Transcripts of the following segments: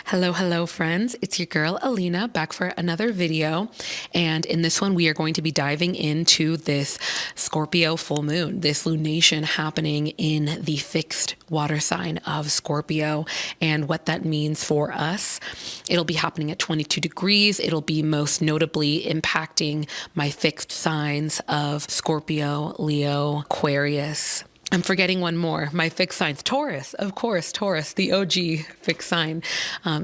Hello, friends. It's your girl, Alina, back for another video. And in this one, we are going to be diving into this Scorpio full moon, this lunation happening in the fixed water sign of Scorpio and what that means for us. It'll be happening at 22 degrees. It'll be most notably impacting my fixed signs of Scorpio, Leo, Aquarius. I'm forgetting one more. My fixed signs, Taurus, of course, Taurus, the OG fixed sign.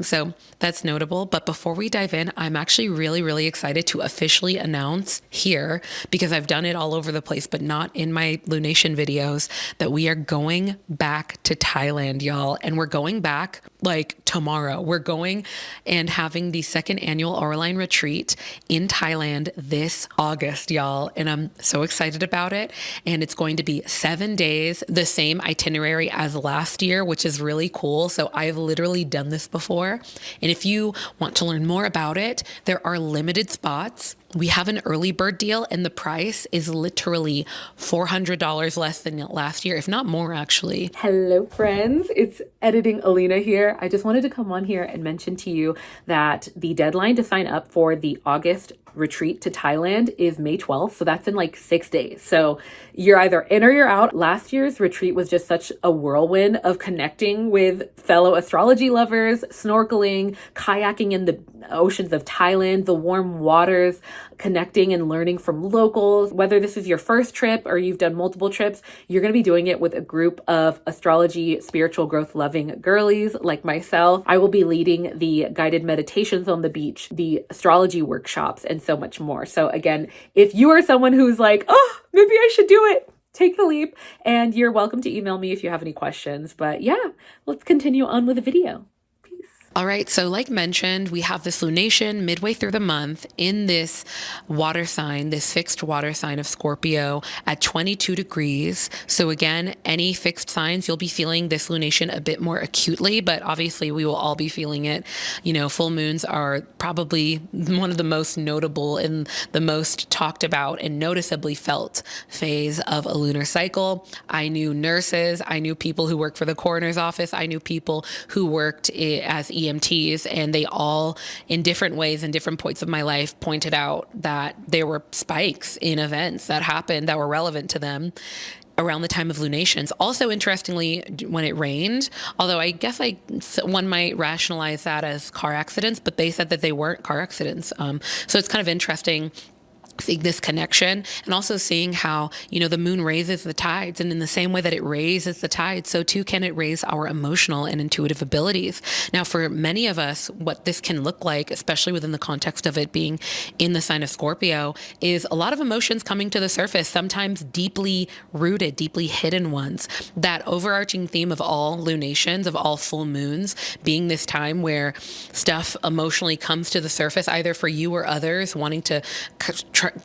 So that's notable. But before we dive in, I'm actually really excited to officially announce here, because I've done it all over the place, but not in my lunation videos, that we are going back to Thailand, y'all. And we're going back like tomorrow. We're going and having the second annual Auraline retreat in Thailand this August, y'all. And I'm so excited about it. And it's going to be 7 days, the same itinerary as last year, which is really cool. So I've literally done this before. And if you want to learn more about it, there are limited spots. We have an early bird deal and the price is literally $400 less than last year, if not more actually. Hello friends, it's Editing Alina here. I just wanted to come on here and mention to you that the deadline to sign up for the August retreat to Thailand is May 12th. So that's in like 6 days. So you're either in or you're out. Last year's retreat was just such a whirlwind of connecting with fellow astrology lovers, snorkeling, kayaking in the oceans of Thailand, the warm waters, connecting and learning from locals. Whether this is your first trip or you've done multiple trips, you're going to be doing it with a group of astrology, spiritual growth loving girlies like myself. I will be leading the guided meditations on the beach, the astrology workshops, and so much more. So again, if you are someone who's like, oh, maybe I should do it, take the leap. And you're welcome to email me if you have any questions. But yeah, let's continue on with the video. All right, so like mentioned, we have this lunation midway through the month in this water sign, this fixed water sign of Scorpio at 22 degrees. So again, any fixed signs, you'll be feeling this lunation a bit more acutely, but obviously we will all be feeling it. You know, full moons are probably one of the most notable and the most talked about and noticeably felt phase of a lunar cycle. I knew nurses, I knew people who worked for the coroner's office, I knew people who worked as EMTs, and they all, in different ways and different points of my life, pointed out that there were spikes in events that happened that were relevant to them around the time of lunations. Also, interestingly, when it rained, although I guess one might rationalize that as car accidents, but they said that they weren't car accidents. So it's kind of interesting seeing this connection, and also seeing how, you know, the moon raises the tides, and in the same way that it raises the tides, so too can it raise our emotional and intuitive abilities. Now, for many of us, what this can look like, especially within the context of it being in the sign of Scorpio, is a lot of emotions coming to the surface, sometimes deeply rooted, deeply hidden ones. That overarching theme of all lunations, of all full moons, being this time where stuff emotionally comes to the surface, either for you or others, wanting to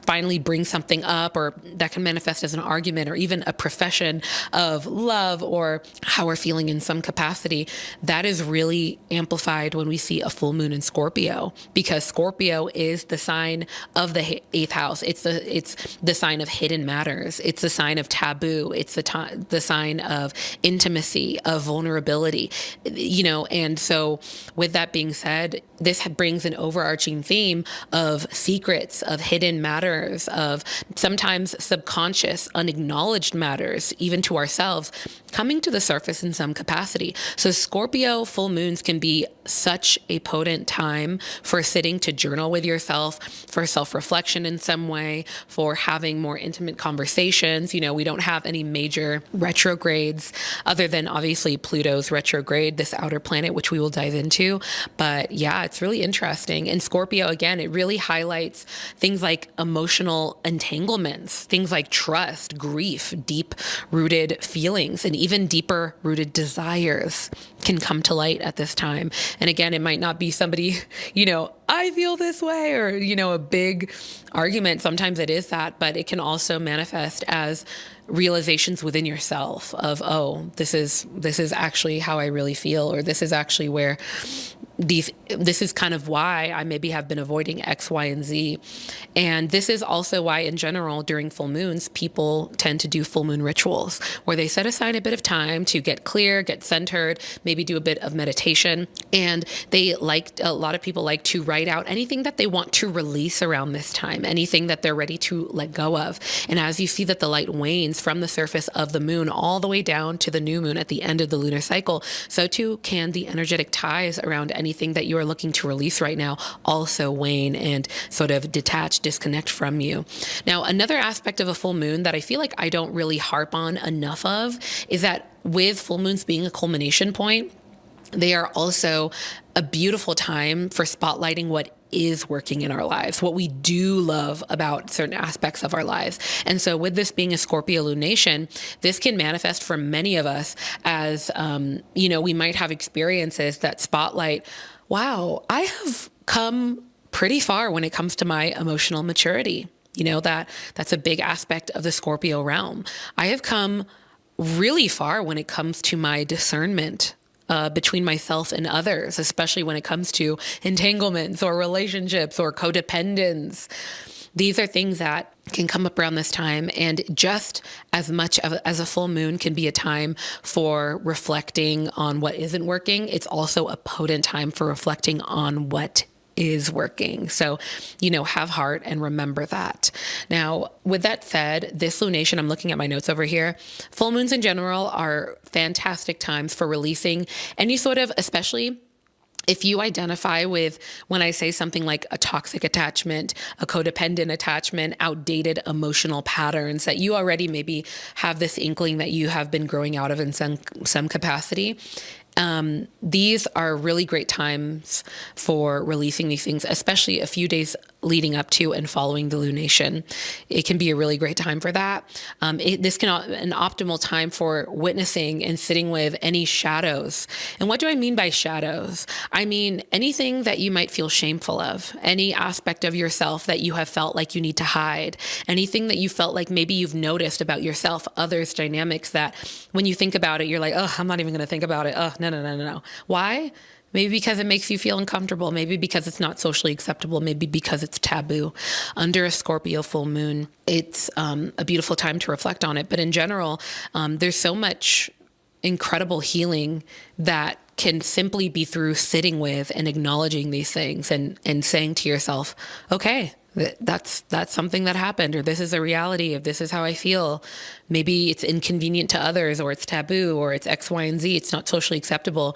finally bring something up, or that can manifest as an argument or even a profession of love or how we're feeling in some capacity. That is really amplified when we see a full moon in Scorpio, because Scorpio is the sign of the eighth house. It's the sign of hidden matters. It's the sign of taboo. It's the sign of intimacy, of vulnerability, you know. And so with that being said, this brings an overarching theme of secrets, of hidden matters, of sometimes subconscious, unacknowledged matters, even to ourselves, coming to the surface in some capacity. So Scorpio full moons can be such a potent time for sitting to journal with yourself, for self-reflection in some way, for having more intimate conversations. You know, we don't have any major retrogrades other than obviously Pluto's retrograde, this outer planet, which we will dive into. But yeah, it's really interesting. And Scorpio, again, it really highlights things like emotional entanglements, things like trust, grief, deep rooted feelings, and even deeper rooted desires can come to light at this time. And again, it might not be somebody, you know, I feel this way, or, you know, a big argument. Sometimes it is that, but it can also manifest as realizations within yourself of, oh, this is actually how I really feel, or this is actually where this is kind of why I maybe have been avoiding X, Y, and Z. And this is also why in general during full moons, people tend to do full moon rituals where they set aside a bit of time to get clear, get centered, maybe do a bit of meditation. And a lot of people like to write out anything that they want to release around this time, anything that they're ready to let go of. And as you see that the light wanes from the surface of the moon all the way down to the new moon at the end of the lunar cycle, so too can the energetic ties around anything that you are looking to release right now also wane and sort of detach, disconnect from you. Now, another aspect of a full moon that I feel like I don't really harp on enough of is that with full moons being a culmination point, they are also a beautiful time for spotlighting what is working in our lives, what we do love about certain aspects of our lives. And so with this being a Scorpio lunation, this can manifest for many of us as, we might have experiences that spotlight, wow, I have come pretty far when it comes to my emotional maturity. That's a big aspect of the Scorpio realm. I have come really far when it comes to my discernment between myself and others, especially when it comes to entanglements or relationships or codependence. These are things that can come up around this time, and just as much as a full moon can be a time for reflecting on what isn't working, it's also a potent time for reflecting on what is working. So, have heart and remember that. Now, with that said, this lunation, I'm looking at my notes over here. Full moons in general are fantastic times for releasing any sort of, especially if you identify with, when I say something like a toxic attachment, a codependent attachment, outdated emotional patterns that you already maybe have this inkling that you have been growing out of in some capacity. These are really great times for releasing these things, especially a few days leading up to and following the lunation. It can be a really great time for that. This can be an optimal time for witnessing and sitting with any shadows. And what do I mean by shadows? I mean anything that you might feel shameful of, any aspect of yourself that you have felt like you need to hide, anything that you felt like maybe you've noticed about yourself, others, dynamics that when you think about it, you're like, oh, I'm not even going to think about it. Oh, no. Why? Maybe because it makes you feel uncomfortable. Maybe because it's not socially acceptable. Maybe because it's taboo. Under a Scorpio full moon, it's a beautiful time to reflect on it. But in general, there's so much incredible healing that can simply be through sitting with and acknowledging these things and saying to yourself, okay, that's something that happened, or this is a reality, if this is how I feel. Maybe it's inconvenient to others, or it's taboo, or it's X, Y, and Z. It's not socially acceptable,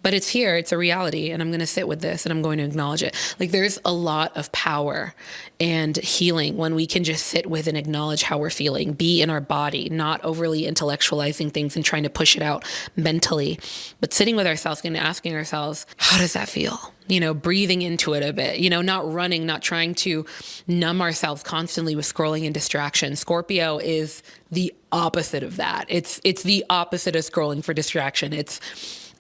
but it's here. It's a reality, and I'm going to sit with this, and I'm going to acknowledge it. Like, there's a lot of power and healing when we can just sit with and acknowledge how we're feeling, be in our body, not overly intellectualizing things and trying to push it out mentally, but sitting with ourselves and asking ourselves, how does that feel? Breathing into it a bit, not running, not trying to numb ourselves constantly with scrolling and distraction. Scorpio is the opposite of that. It's the opposite of scrolling for distraction. It's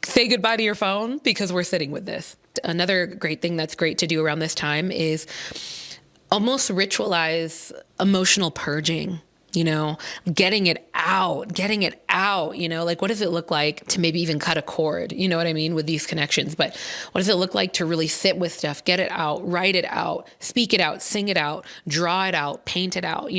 say goodbye to your phone because we're sitting with this. Another great thing that's great to do around this time is almost ritualize emotional purging. Getting it out, like what does it look like to maybe even cut a cord? You know what I mean? With these connections, but what does it look like to really sit with stuff, get it out, write it out, speak it out, sing it out, draw it out, paint it out?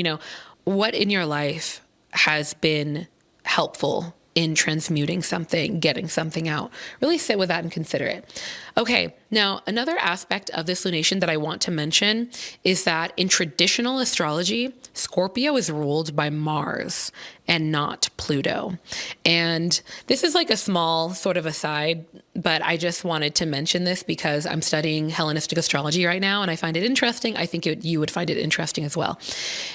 What in your life has been helpful in transmuting something, getting something out? Really sit with that and consider it. Okay, now another aspect of this lunation that I want to mention is that in traditional astrology, Scorpio is ruled by Mars and not Pluto. And this is like a small sort of aside, but I just wanted to mention this because I'm studying Hellenistic astrology right now and I find it interesting. I think you would find it interesting as well.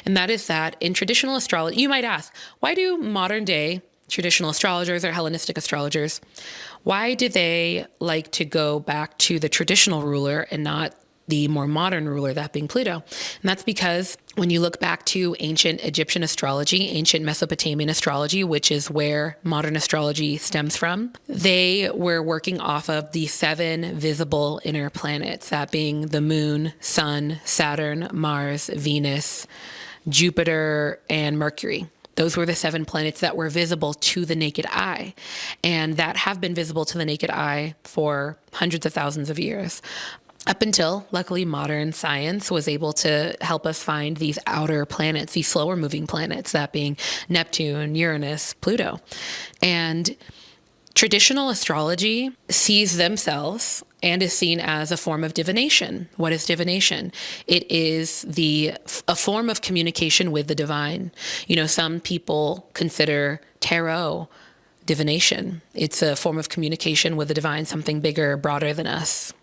And that is that in traditional astrology, you might ask, why do modern day traditional astrologers or Hellenistic astrologers, why do they like to go back to the traditional ruler and not the more modern ruler, that being Pluto? And that's because when you look back to ancient Egyptian astrology, ancient Mesopotamian astrology, which is where modern astrology stems from, they were working off of the 7 visible inner planets, that being the moon, sun, Saturn, Mars, Venus, Jupiter, and Mercury. Those were the 7 planets that were visible to the naked eye, and that have been visible to the naked eye for hundreds of thousands of years. Up until, luckily, modern science was able to help us find these outer planets, these slower moving planets, that being Neptune, Uranus, Pluto. And traditional astrology sees themselves and is seen as a form of divination. What is divination? It is a form of communication with the divine. Some people consider tarot divination. It's a form of communication with the divine, something bigger, broader than us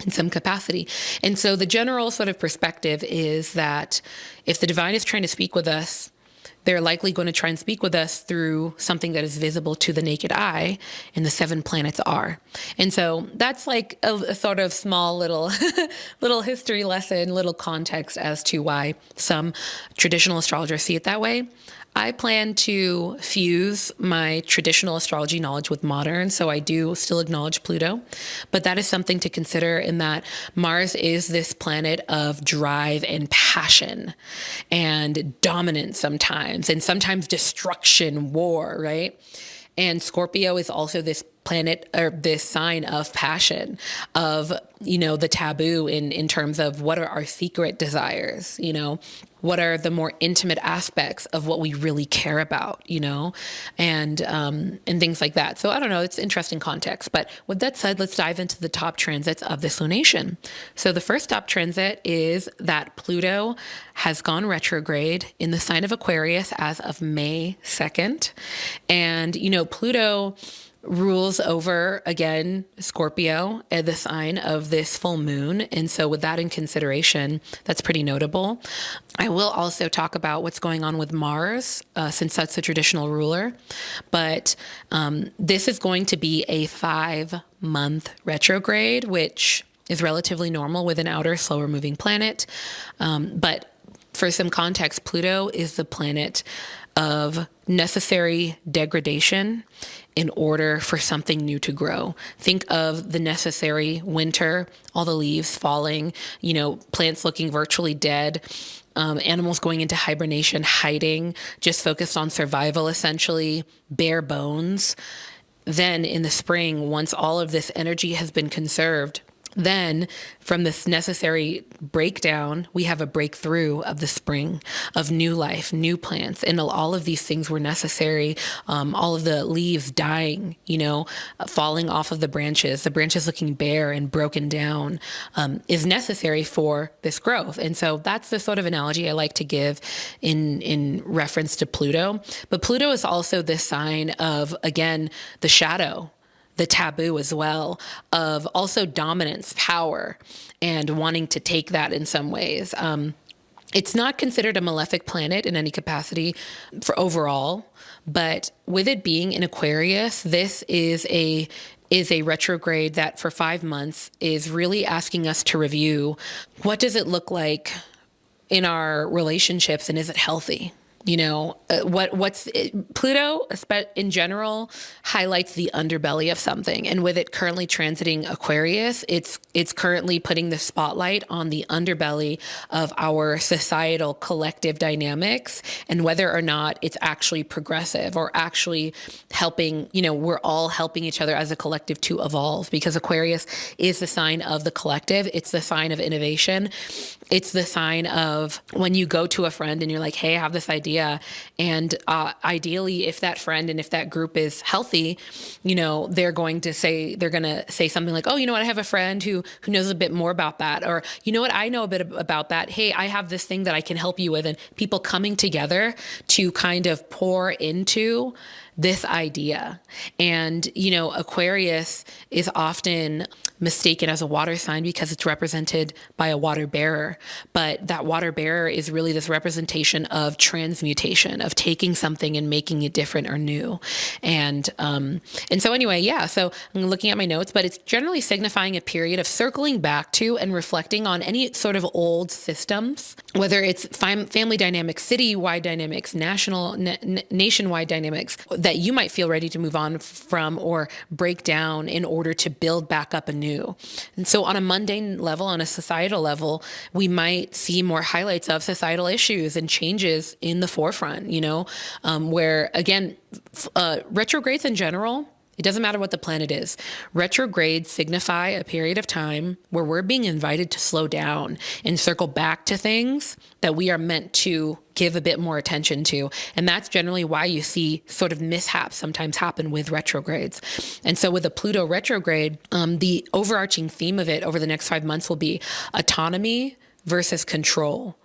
in some capacity. And so the general sort of perspective is that if the divine is trying to speak with us, they're likely going to try and speak with us through something that is visible to the naked eye, and the 7 planets are. And so that's like a sort of small little history lesson, little context as to why some traditional astrologers see it that way. I plan to fuse my traditional astrology knowledge with modern, so I do still acknowledge Pluto, but that is something to consider, in that Mars is this planet of drive and passion and dominance sometimes, and sometimes destruction, war, right? And Scorpio is also this planet, or this sign of passion, of, the taboo in terms of what are our secret desires, what are the more intimate aspects of what we really care about, and things like that. So I don't know, it's interesting context. But with that said, let's dive into the top transits of this lunation. So the first top transit is that Pluto has gone retrograde in the sign of Aquarius as of May 2nd. And, Pluto rules over, again, Scorpio, the sign of this full moon. And so with that in consideration, that's pretty notable. I will also talk about what's going on with Mars, since that's the traditional ruler. But this is going to be a 5-month retrograde, which is relatively normal with an outer, slower moving planet. But for some context, Pluto is the planet of necessary degradation in order for something new to grow. Think of the necessary winter, all the leaves falling, plants looking virtually dead, animals going into hibernation, hiding, just focused on survival, essentially, bare bones. Then in the spring, once all of this energy has been conserved, then from this necessary breakdown, we have a breakthrough of the spring, of new life, new plants. And all of these things were necessary. All of the leaves dying, falling off of the branches looking bare and broken down, is necessary for this growth. And so that's the sort of analogy I like to give in reference to Pluto. But Pluto is also this sign of, again, the shadow, the taboo as well, of also dominance, power, and wanting to take that in some ways. It's not considered a malefic planet in any capacity for overall, but with it being in Aquarius, this is a retrograde that for 5 months is really asking us to review, what does it look like in our relationships, and is it healthy? Pluto in general highlights the underbelly of something. And with it currently transiting Aquarius, it's currently putting the spotlight on the underbelly of our societal collective dynamics, and whether or not it's actually progressive or actually helping, we're all helping each other as a collective to evolve, because Aquarius is the sign of the collective. It's the sign of innovation. It's the sign of when you go to a friend and you're like, hey, I have this idea. And ideally, if that friend and if that group is healthy, they're going to say something like, oh, you know what, I have a friend who knows a bit more about that. Or, you know what, I know a bit about that. Hey, I have this thing that I can help you with. And people coming together to kind of pour into this idea. And, Aquarius is often mistaken as a water sign because it's represented by a water bearer. But that water bearer is really this representation of transmutation, of taking something and making it different or new. And so anyway, so I'm looking at my notes, but it's generally signifying a period of circling back to and reflecting on any sort of old systems, whether it's family dynamics, citywide dynamics, nationwide dynamics, that you might feel ready to move on from or break down in order to build back up anew. And so on a mundane level, on a societal level, we might see more highlights of societal issues and changes in the forefront, where again, retrogrades in general, it doesn't matter what the planet is. Retrogrades signify a period of time where we're being invited to slow down and circle back to things that we are meant to give a bit more attention to. And that's generally why you see sort of mishaps sometimes happen with retrogrades. And so with the Pluto retrograde, the overarching theme of it over the next 5 months will be autonomy versus control.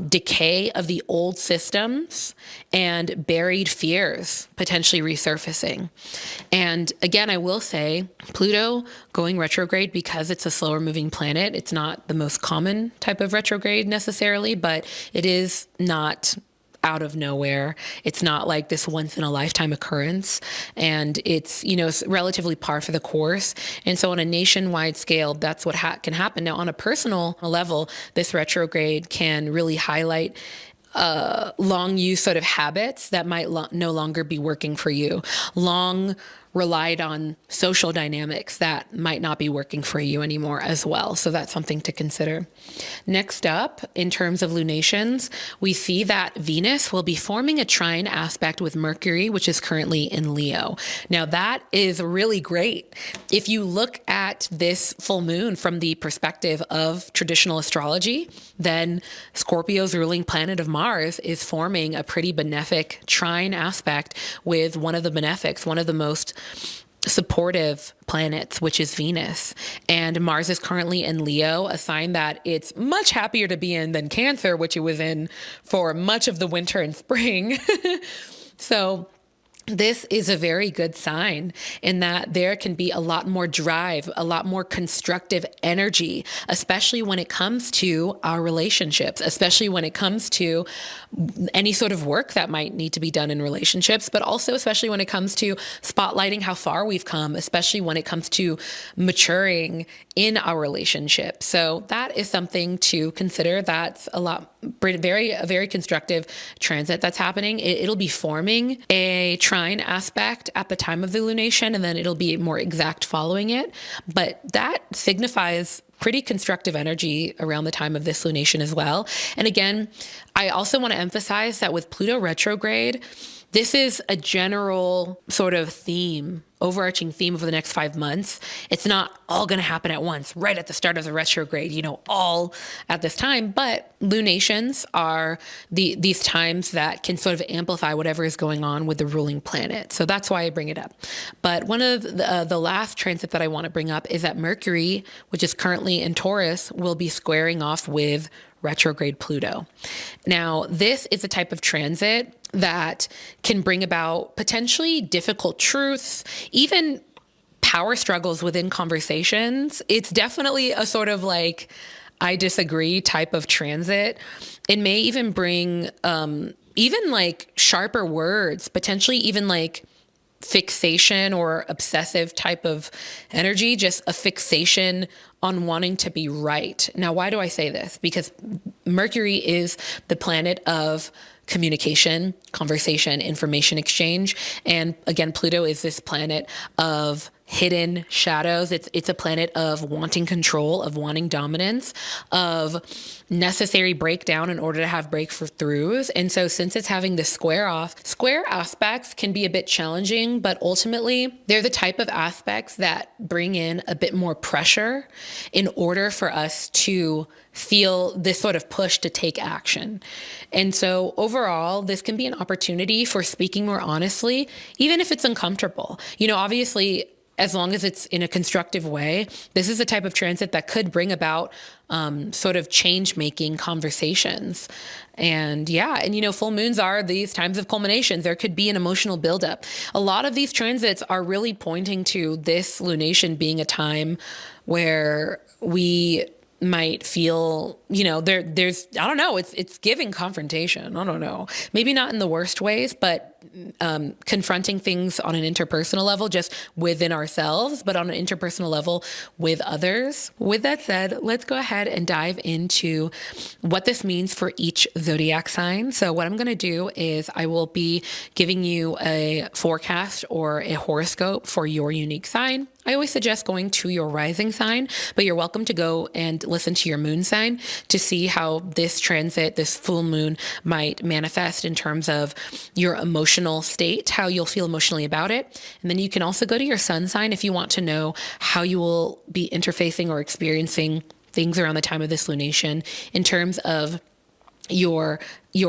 Decay of the old systems and buried fears potentially resurfacing. And again, I will say Pluto going retrograde, because it's a slower moving planet, it's not the most common type of retrograde necessarily, but it is not out of nowhere. It's not like this once in a lifetime occurrence, and it's relatively par for the course. And so on a nationwide scale, that's what can happen. Now on a personal level, this retrograde can really highlight long used sort of habits that might no longer be working for you. Long relied on social dynamics that might not be working for you anymore as well. So that's something to consider. Next up, in terms of lunations, we see that Venus will be forming a trine aspect with Mercury, which is currently in Leo. Now that is really great. If you look at this full moon from the perspective of traditional astrology, then Scorpio's ruling planet of Mars is forming a pretty benefic trine aspect with one of the benefics, one of the most supportive planets, which is Venus. And Mars is currently in Leo, a sign that it's much happier to be in than Cancer, which it was in for much of the winter and spring. So this is a very good sign in that there can be a lot more drive, a lot more constructive energy, especially when it comes to our relationships, especially when it comes to any sort of work that might need to be done in relationships, but also especially when it comes to spotlighting how far we've come, especially when it comes to maturing in our relationship. So that is something to consider. That's a very constructive transit that's happening. It'll be forming a trine aspect at the time of the lunation, and then it'll be more exact following it. But that signifies pretty constructive energy around the time of this lunation as well. And again, I also want to emphasize that with Pluto retrograde, this is a general sort of theme, overarching theme over the next 5 months. It's not all going to happen at once, right at the start of the retrograde, all at this time. But lunations are these times that can sort of amplify whatever is going on with the ruling planet. So that's why I bring it up. But one of the last transit that I want to bring up is that Mercury, which is currently in Taurus, will be squaring off with retrograde Pluto. Now, this is a type of transit that can bring about potentially difficult truths, even power struggles within conversations. It's definitely a sort of like, I disagree type of transit. It may even bring even like sharper words, potentially even like fixation or obsessive type of energy, just a fixation on wanting to be right. Now, why do I say this? Because Mercury is the planet of communication, conversation, information exchange. And again, Pluto is this planet of hidden shadows. It's a planet of wanting control, of wanting dominance, of necessary breakdown in order to have breakthroughs. And so since it's having this square aspects can be a bit challenging, but ultimately they're the type of aspects that bring in a bit more pressure in order for us to feel this sort of push to take action. And so overall, this can be an opportunity for speaking more honestly, even if it's uncomfortable. Obviously, as long as it's in a constructive way, this is the type of transit that could bring about sort of change-making conversations. And full moons are these times of culminations. There could be an emotional buildup. A lot of these transits are really pointing to this lunation being a time where we might feel, there's, I don't know, it's giving confrontation. I don't know. Maybe not in the worst ways, but confronting things on an interpersonal level, just within ourselves, but on an interpersonal level with others. With that said, let's go ahead and dive into what this means for each zodiac sign. So what I'm going to do is I will be giving you a forecast or a horoscope for your unique sign. I always suggest going to your rising sign, but you're welcome to go and listen to your moon sign to see how this transit, this full moon, might manifest in terms of your emotional state, how you'll feel emotionally about it. And then you can also go to your sun sign if you want to know how you will be interfacing or experiencing things around the time of this lunation in terms of your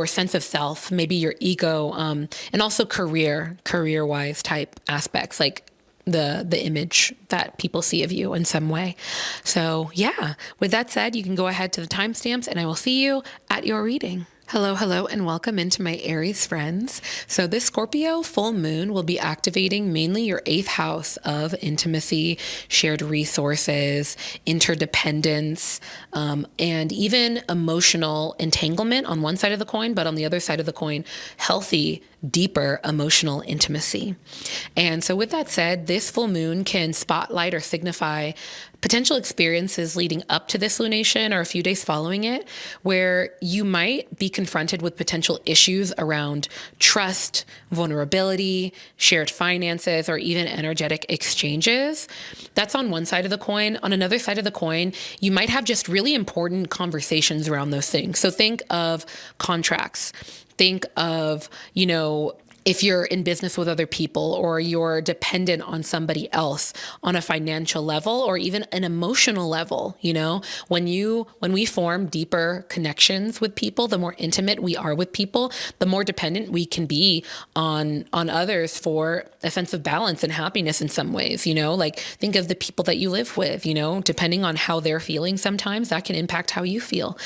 sense of self, maybe your ego, and also career-wise type aspects, like the image that people see of you in some way. So yeah, with that said, you can go ahead to the timestamps and I will see you at your reading. Hello, and welcome into my Aries friends. So this Scorpio full moon will be activating mainly your 8th house of intimacy, shared resources, interdependence, and even emotional entanglement on one side of the coin, but on the other side of the coin, healthy, deeper emotional intimacy. And so with that said, this full moon can spotlight or signify potential experiences leading up to this lunation or a few days following it, where you might be confronted with potential issues around trust, vulnerability, shared finances, or even energetic exchanges. That's on one side of the coin. On another side of the coin, you might have just really important conversations around those things. So think of contracts. Think of, if you're in business with other people or you're dependent on somebody else on a financial level or even an emotional level, when we form deeper connections with people, the more intimate we are with people, the more dependent we can be on others for a sense of balance and happiness in some ways, like think of the people that you live with, depending on how they're feeling, sometimes that can impact how you feel,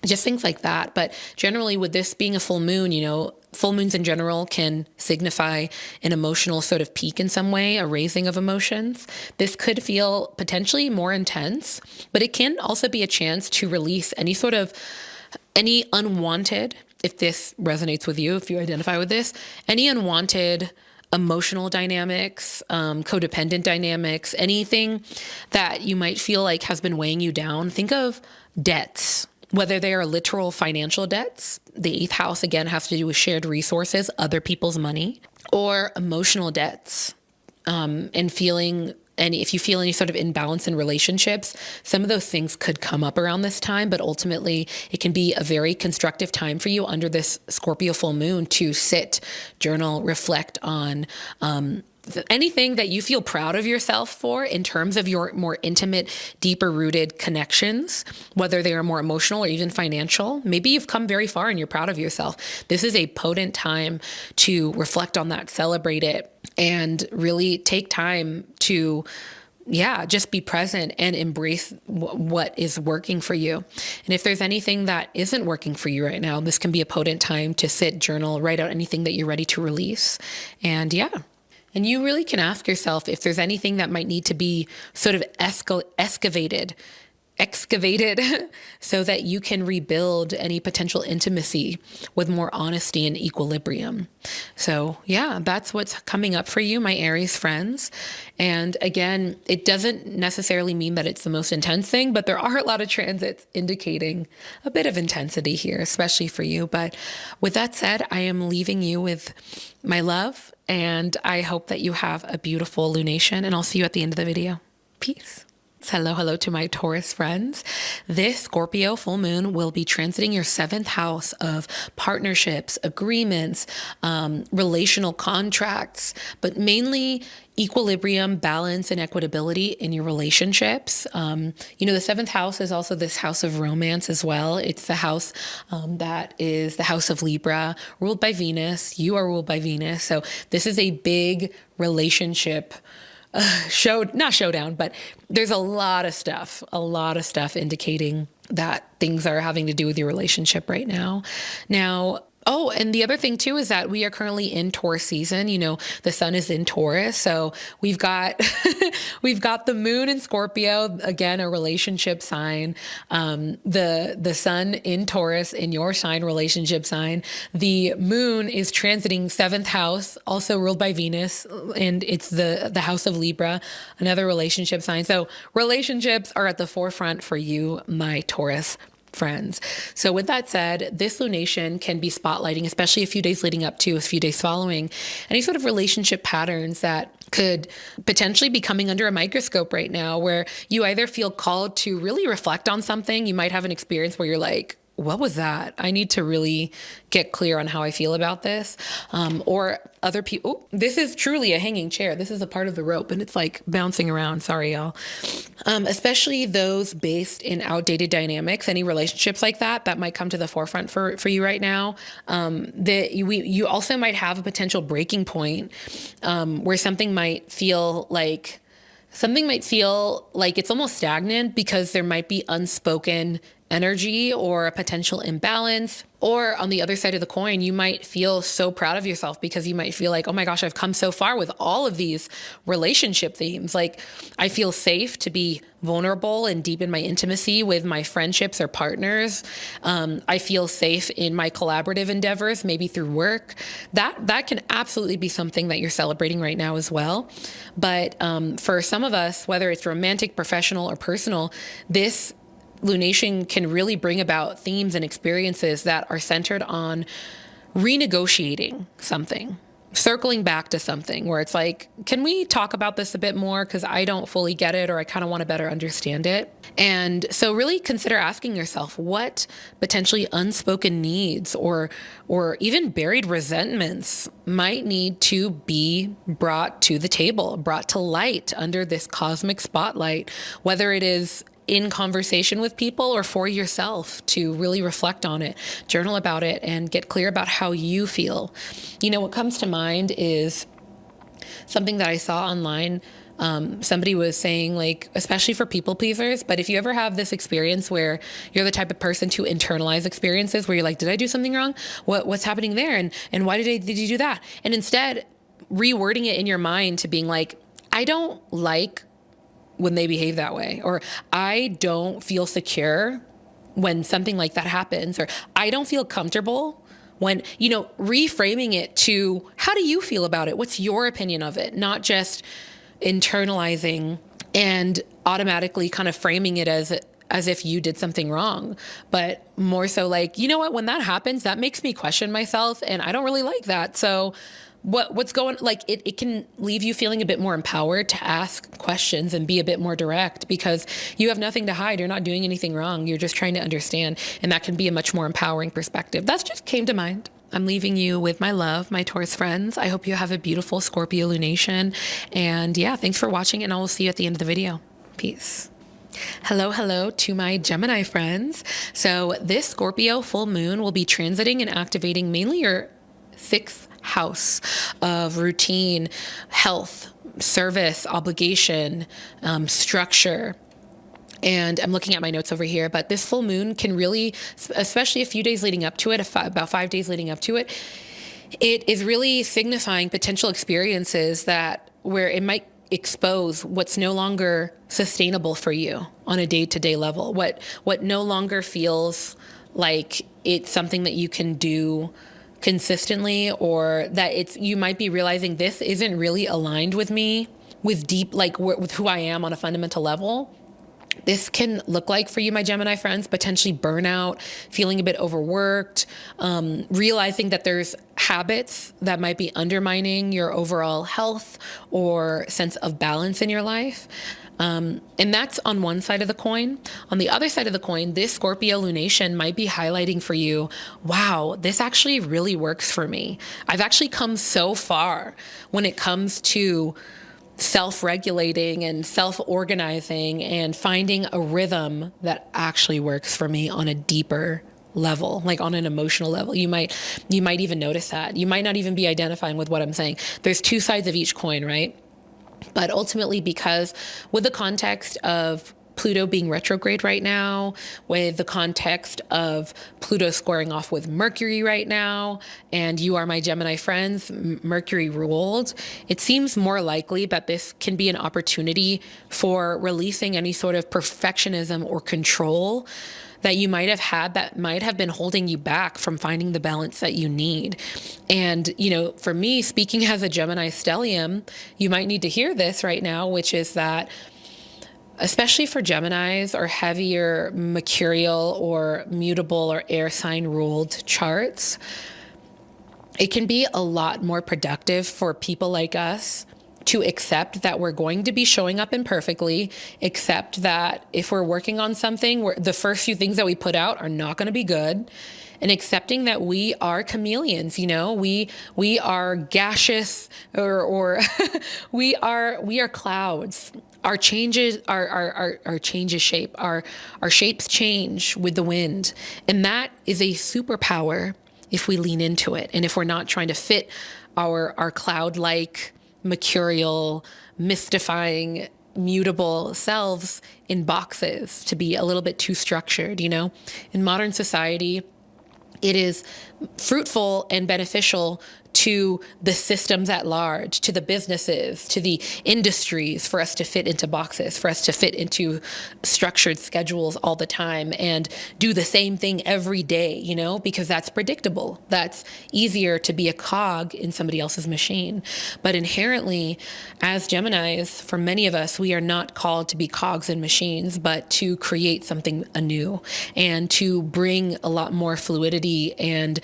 just things like that. But generally with this being a full moon, full moons in general can signify an emotional sort of peak in some way, a raising of emotions. This could feel potentially more intense, but it can also be a chance to release any unwanted, if this resonates with you, if you identify with this, any unwanted emotional dynamics, codependent dynamics, anything that you might feel like has been weighing you down. Think of debts. Whether they are literal financial debts, the 8th house again has to do with shared resources, other people's money, or emotional debts, and if you feel any sort of imbalance in relationships, some of those things could come up around this time, but ultimately it can be a very constructive time for you under this Scorpio full moon to sit, journal, reflect on, anything that you feel proud of yourself for in terms of your more intimate, deeper rooted connections, whether they are more emotional or even financial. Maybe you've come very far and you're proud of yourself. This is a potent time to reflect on that, celebrate it, and really take time to just be present and embrace what is working for you. And if there's anything that isn't working for you right now, this can be a potent time to sit, journal, write out anything that you're ready to release. And and you really can ask yourself if there's anything that might need to be sort of excavated so that you can rebuild any potential intimacy with more honesty and equilibrium. So that's what's coming up for you, my Aries friends. And again, it doesn't necessarily mean that it's the most intense thing, but there are a lot of transits indicating a bit of intensity here, especially for you. But with that said, I am leaving you with my love, and I hope that you have a beautiful lunation, and I'll see you at the end of the video. Peace. Hello to my Taurus friends. This Scorpio full moon will be transiting your 7th house of partnerships, agreements, relational contracts, but mainly equilibrium, balance, and equitability in your relationships. The 7th house is also this house of romance as well. It's the house that is the house of Libra, ruled by Venus. You are ruled by Venus. So this is a big relationship not showdown, but there's a lot of stuff indicating that things are having to do with your relationship right now. Now, Oh, and the other thing too is that we are currently in Taurus season. You know, the sun is in Taurus. So we've got we've got the moon in Scorpio, again, a relationship sign. The sun in Taurus in your sign, relationship sign. The moon is transiting seventh house, also ruled by Venus, and it's the house of Libra, another relationship sign. So relationships are at the forefront for you, my Taurus friends. So with that said, this lunation can be spotlighting, especially a few days leading up to, a few days following, any sort of relationship patterns that could potentially be coming under a microscope right now, where you either feel called to really reflect on something. You might have an experience where you're like, what was that? I need to really get clear on how I feel about this. Or other people, this is truly a hanging chair. This is a part of the rope and it's like bouncing around. Sorry, y'all. Especially those based in outdated dynamics, any relationships like that might come to the forefront for you right now. You also might have a potential breaking point where something might feel like it's almost stagnant because there might be unspoken energy or a potential imbalance. Or on the other side of the coin, you might feel so proud of yourself because you might feel like, oh my gosh, I've come so far with all of these relationship themes. Like, I feel safe to be vulnerable and deep in my intimacy with my friendships or partners. I feel safe in my collaborative endeavors, maybe through work. That can absolutely be something that you're celebrating right now as well. But for some of us, whether it's romantic, professional, or personal, this lunation can really bring about themes and experiences that are centered on renegotiating something, circling back to something where it's like, can we talk about this a bit more? Because I don't fully get it, or I kind of want to better understand it. And so really consider asking yourself what potentially unspoken needs or even buried resentments might need to be brought to the table, brought to light under this cosmic spotlight, whether it is in conversation with people or for yourself to really reflect on it, journal about it, and get clear about how you feel. You know, what comes to mind is something that I saw online. Somebody was saying, like, especially for people pleasers, but if you ever have this experience where you're the type of person to internalize experiences where you're like, did I do something wrong? What's happening there? And why did you do that? And instead rewording it in your mind to being like, I don't like when they behave that way, or I don't feel secure when something like that happens, or I don't feel comfortable when, reframing it to how do you feel about it? What's your opinion of it? Not just internalizing and automatically kind of framing it as if you did something wrong, but more so like, you know what, when that happens, that makes me question myself and I don't really like that. So what's going, like, it can leave you feeling a bit more empowered to ask questions and be a bit more direct because you have nothing to hide. You're not doing anything wrong. You're just trying to understand. And that can be a much more empowering perspective. That's just came to mind. I'm leaving you with my love, my Taurus friends. I hope you have a beautiful Scorpio lunation. And yeah, thanks for watching, and I will see you at the end of the video. Peace. Hello to my Gemini friends. So this Scorpio full moon will be transiting and activating mainly your sixth house of routine, health, service, obligation, structure. And I'm looking at my notes over here, but this full moon can really, especially a few days leading up to it, about 5 days leading up to it, it is really signifying potential experiences where it might expose what's no longer sustainable for you on a day-to-day level, what no longer feels like it's something that you can do consistently, or that you might be realizing this isn't really aligned with me, with deep, like with who I am on a fundamental level. This can look like for you, my Gemini friends, potentially burnout, feeling a bit overworked, realizing that there's habits that might be undermining your overall health or sense of balance in your life. And that's on one side of the coin. On the other side of the coin, this Scorpio lunation might be highlighting for you, wow, this actually really works for me. I've actually come so far when it comes to self-regulating and self-organizing and finding a rhythm that actually works for me on a deeper level, like on an emotional level. You might even notice that. You might not even be identifying with what I'm saying. There's two sides of each coin, right? But ultimately, because with the context of Pluto being retrograde right now, with the context of Pluto squaring off with Mercury right now, and you are my Gemini friends, Mercury ruled, it seems more likely that this can be an opportunity for releasing any sort of perfectionism or control that you might have had that might have been holding you back from finding the balance that you need. And, you know, for me, speaking as a Gemini stellium, you might need to hear this right now, which is that especially for Geminis or heavier mercurial or mutable or air sign ruled charts, it can be a lot more productive for people like us to accept that we're going to be showing up imperfectly, accept that if we're working on something, the first few things that we put out are not going to be good, and accepting that we are chameleons. You know, we are gaseous, or we are clouds. Our changes, our changes shape, our shapes change with the wind, and that is a superpower if we lean into it, and if we're not trying to fit our cloud-like, mercurial, mystifying, mutable selves in boxes to be a little bit too structured. You know, in modern society, it is fruitful and beneficial to the systems at large, to the businesses, to the industries, for us to fit into boxes, for us to fit into structured schedules all the time and do the same thing every day, you know, because that's predictable. That's easier to be a cog in somebody else's machine. But inherently, as Geminis, for many of us, we are not called to be cogs in machines, but to create something anew and to bring a lot more fluidity and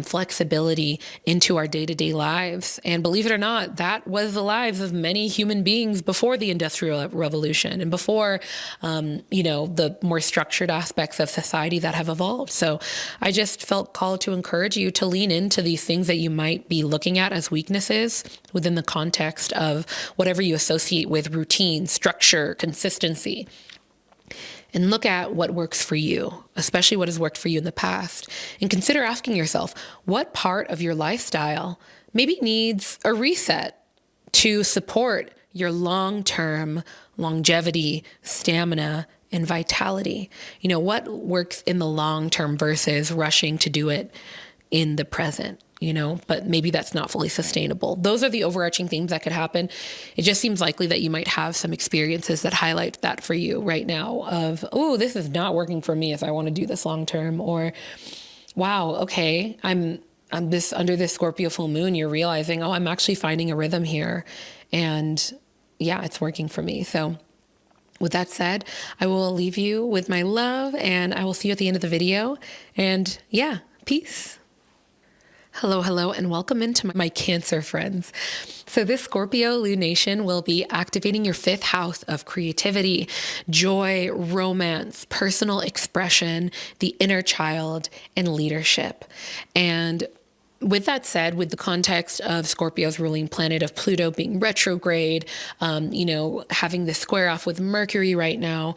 flexibility into our day-to-day lives. And believe it or not, that was the lives of many human beings before the Industrial Revolution and before, you know, the more structured aspects of society that have evolved. So I just felt called to encourage you to lean into these things that you might be looking at as weaknesses within the context of whatever you associate with routine, structure, consistency. And look at what works for you, especially what has worked for you in the past. And consider asking yourself, what part of your lifestyle maybe needs a reset to support your long-term longevity, stamina, and vitality? You know, what works in the long term versus rushing to do it in the present? You know, but maybe that's not fully sustainable. Those are the overarching themes that could happen. It just seems likely that you might have some experiences that highlight that for you right now of, oh, this is not working for me if I want to do this long term, or wow, okay, I'm this under this Scorpio full moon, you're realizing, oh, I'm actually finding a rhythm here, and yeah, it's working for me. So with that said, I will leave you with my love, and I will see you at the end of the video. And yeah, peace. Hello, and welcome into my Cancer friends. So this Scorpio lunation will be activating your fifth house of creativity, joy, romance, personal expression, the inner child, and leadership. And with that said, with the context of Scorpio's ruling planet of Pluto being retrograde, you know, having the square off with Mercury right now,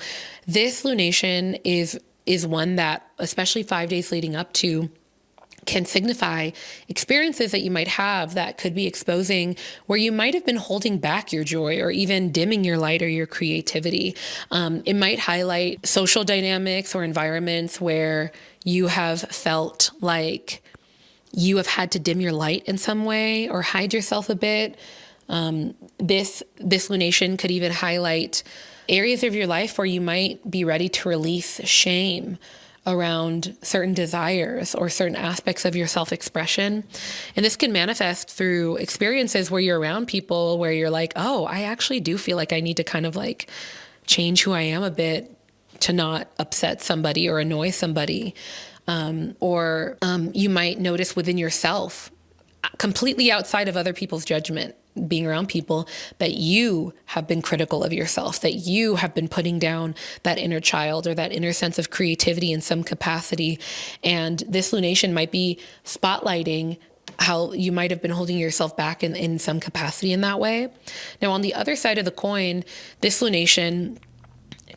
this lunation is one that, especially 5 days leading up to, can signify experiences that you might have that could be exposing where you might have been holding back your joy or even dimming your light or your creativity. It might highlight social dynamics or environments where you have felt like you have had to dim your light in some way or hide yourself a bit. This lunation could even highlight areas of your life where you might be ready to release shame around certain desires or certain aspects of your self-expression. And this can manifest through experiences where you're around people where you're like, oh, I actually do feel like I need to kind of like change who I am a bit to not upset somebody or annoy somebody. Or you might notice within yourself, completely outside of other people's judgment, being around people, that you have been critical of yourself, that you have been putting down that inner child or that inner sense of creativity in some capacity. And this lunation might be spotlighting how you might have been holding yourself back in some capacity in that way. Now, on the other side of the coin, this lunation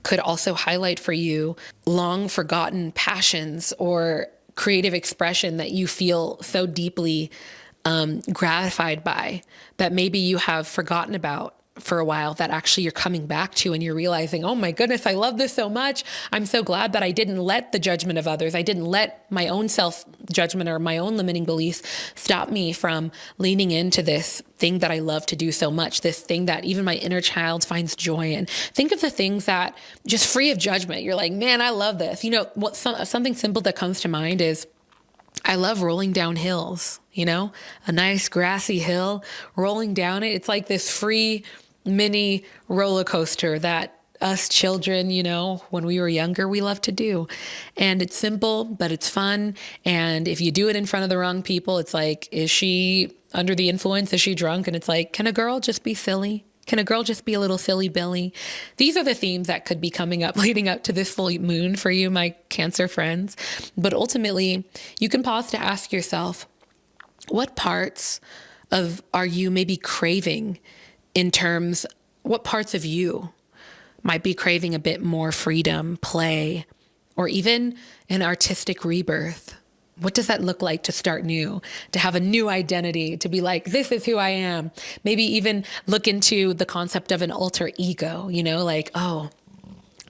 could also highlight for you long forgotten passions or creative expression that you feel so deeply gratified by that maybe you have forgotten about for a while that actually you're coming back to, and you're realizing, oh my goodness, I love this so much. I'm so glad that I didn't let the judgment of others, I didn't let my own self-judgment or my own limiting beliefs stop me from leaning into this thing that I love to do so much, this thing that even my inner child finds joy in. Think of the things that just free of judgment, you're like, man, I love this. You know, something simple that comes to mind is I love rolling down hills, you know, a nice grassy hill, rolling down it. It's like this free mini roller coaster that us children, you know, when we were younger, we loved to do. And it's simple, but it's fun. And if you do it in front of the wrong people, it's like, is she under the influence? Is she drunk? And it's like, can a girl just be silly? Can a girl just be a little silly Billy? These are the themes that could be coming up leading up to this full moon for you, my Cancer friends. But ultimately, you can pause to ask yourself, what parts are you maybe craving what parts of you might be craving a bit more freedom, play, or even an artistic rebirth? What does that look like to start new, to have a new identity, to be like, this is who I am? Maybe even look into the concept of an alter ego, you know, like, oh,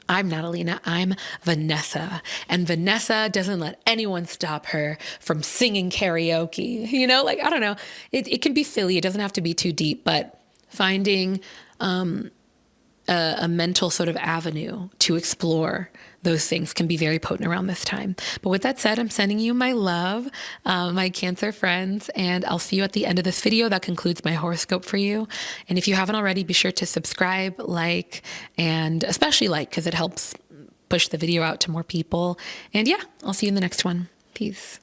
I'm not Alina, I'm Vanessa. And Vanessa doesn't let anyone stop her from singing karaoke. You know, like, I don't know. It can be silly. It doesn't have to be too deep, but finding a mental sort of avenue to explore those things can be very potent around this time. But with that said, I'm sending you my love, my Cancer friends, and I'll see you at the end of this video. That concludes my horoscope for you. And if you haven't already, be sure to subscribe, like, and especially like, because it helps push the video out to more people. And yeah, I'll see you in the next one. Peace.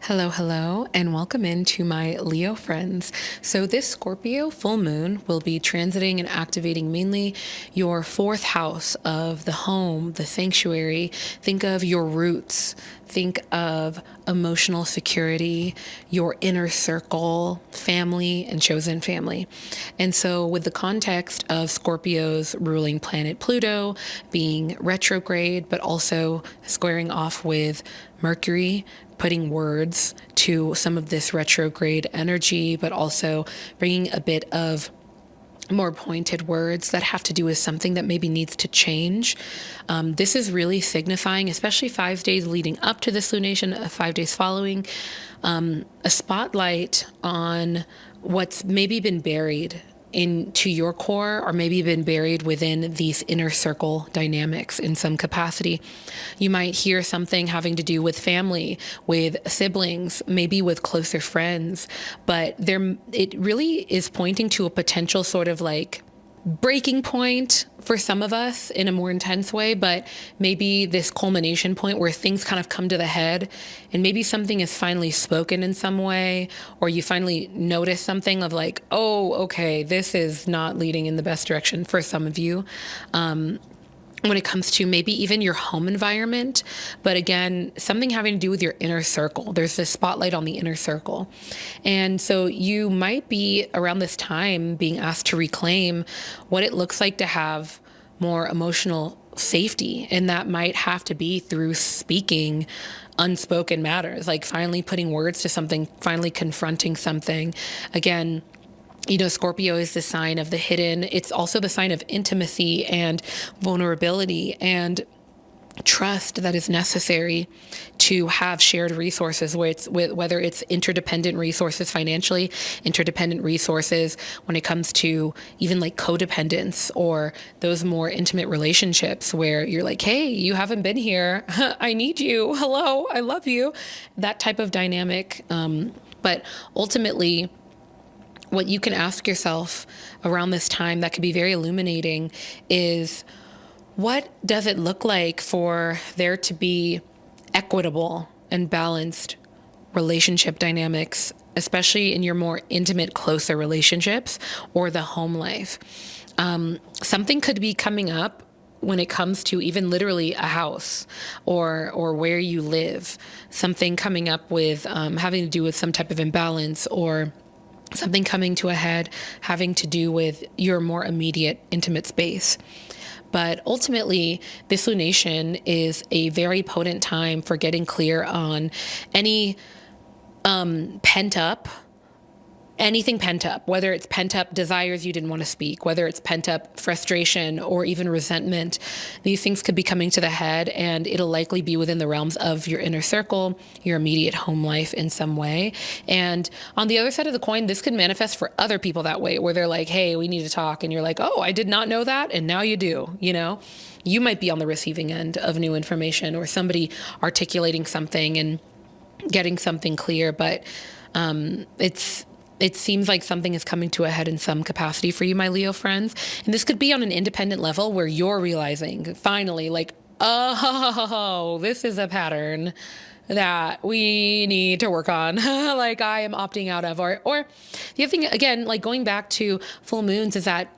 Hello, and welcome into my Leo friends. So this Scorpio full moon will be transiting and activating mainly your fourth house of the home, the sanctuary. Think of your roots. Think of emotional security, your inner circle, family, and chosen family. And so with the context of Scorpio's ruling planet Pluto being retrograde, but also squaring off with Mercury, putting words to some of this retrograde energy, but also bringing a bit of more pointed words that have to do with something that maybe needs to change. This is really signifying, especially 5 days leading up to this lunation, 5 days following, a spotlight on what's maybe been buried into your core, or maybe been buried within these inner circle dynamics in some capacity. You might hear something having to do with family, with siblings, maybe with closer friends, but it really is pointing to a potential sort of like breaking point for some of us in a more intense way, but maybe this culmination point where things kind of come to the head and maybe something is finally spoken in some way, or you finally notice something of like, oh, okay, this is not leading in the best direction for some of you. When it comes to maybe even your home environment, but again, something having to do with your inner circle. There's this spotlight on the inner circle. And so you might be around this time being asked to reclaim what it looks like to have more emotional safety. And that might have to be through speaking unspoken matters, like finally putting words to something, finally confronting something. Again, you know, Scorpio is the sign of the hidden. It's also the sign of intimacy and vulnerability and trust that is necessary to have shared resources, whether it's interdependent resources financially, interdependent resources when it comes to even like codependence or those more intimate relationships where you're like, hey, you haven't been here. I need you. Hello, I love you. That type of dynamic. But ultimately, what you can ask yourself around this time that could be very illuminating is, what does it look like for there to be equitable and balanced relationship dynamics, especially in your more intimate, closer relationships or the home life? Something could be coming up when it comes to even literally a house or where you live, something coming up with having to do with some type of imbalance, or something coming to a head having to do with your more immediate intimate space. But ultimately, this lunation is a very potent time for getting clear on any pent up anything pent up, whether it's pent up desires you didn't want to speak, whether it's pent up frustration or even resentment, these things could be coming to the head, and it'll likely be within the realms of your inner circle, your immediate home life in some way. And on the other side of the coin, this could manifest for other people that way, where they're like, hey, we need to talk. And you're like, oh, I did not know that. And now you do, you know, you might be on the receiving end of new information, or somebody articulating something and getting something clear. But it seems like something is coming to a head in some capacity for you, my Leo friends. And this could be on an independent level where you're realizing finally, like, oh, this is a pattern that we need to work on. Like, I am opting out of, or the other thing, again, like going back to full moons, is that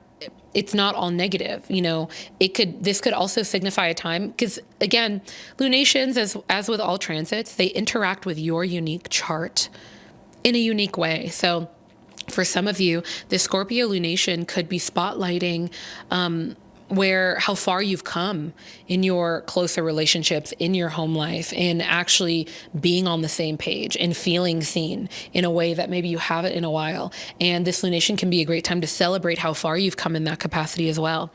it's not all negative. You know, this could also signify a time, because again, lunations, as with all transits, they interact with your unique chart in a unique way. So for some of you, the Scorpio lunation could be spotlighting how far you've come in your closer relationships, in your home life, in actually being on the same page and feeling seen in a way that maybe you haven't in a while. And this lunation can be a great time to celebrate how far you've come in that capacity as well.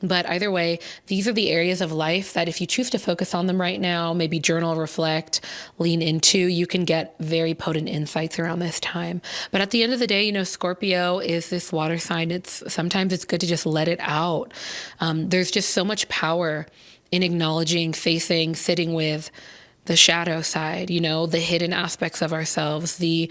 But either way, these are the areas of life that if you choose to focus on them right now, maybe journal, reflect, lean into, you can get very potent insights around this time. But at the end of the day, you know, Scorpio is this water sign. Sometimes it's good to just let it out. There's just so much power in acknowledging, facing, sitting with the shadow side, you know, the hidden aspects of ourselves, the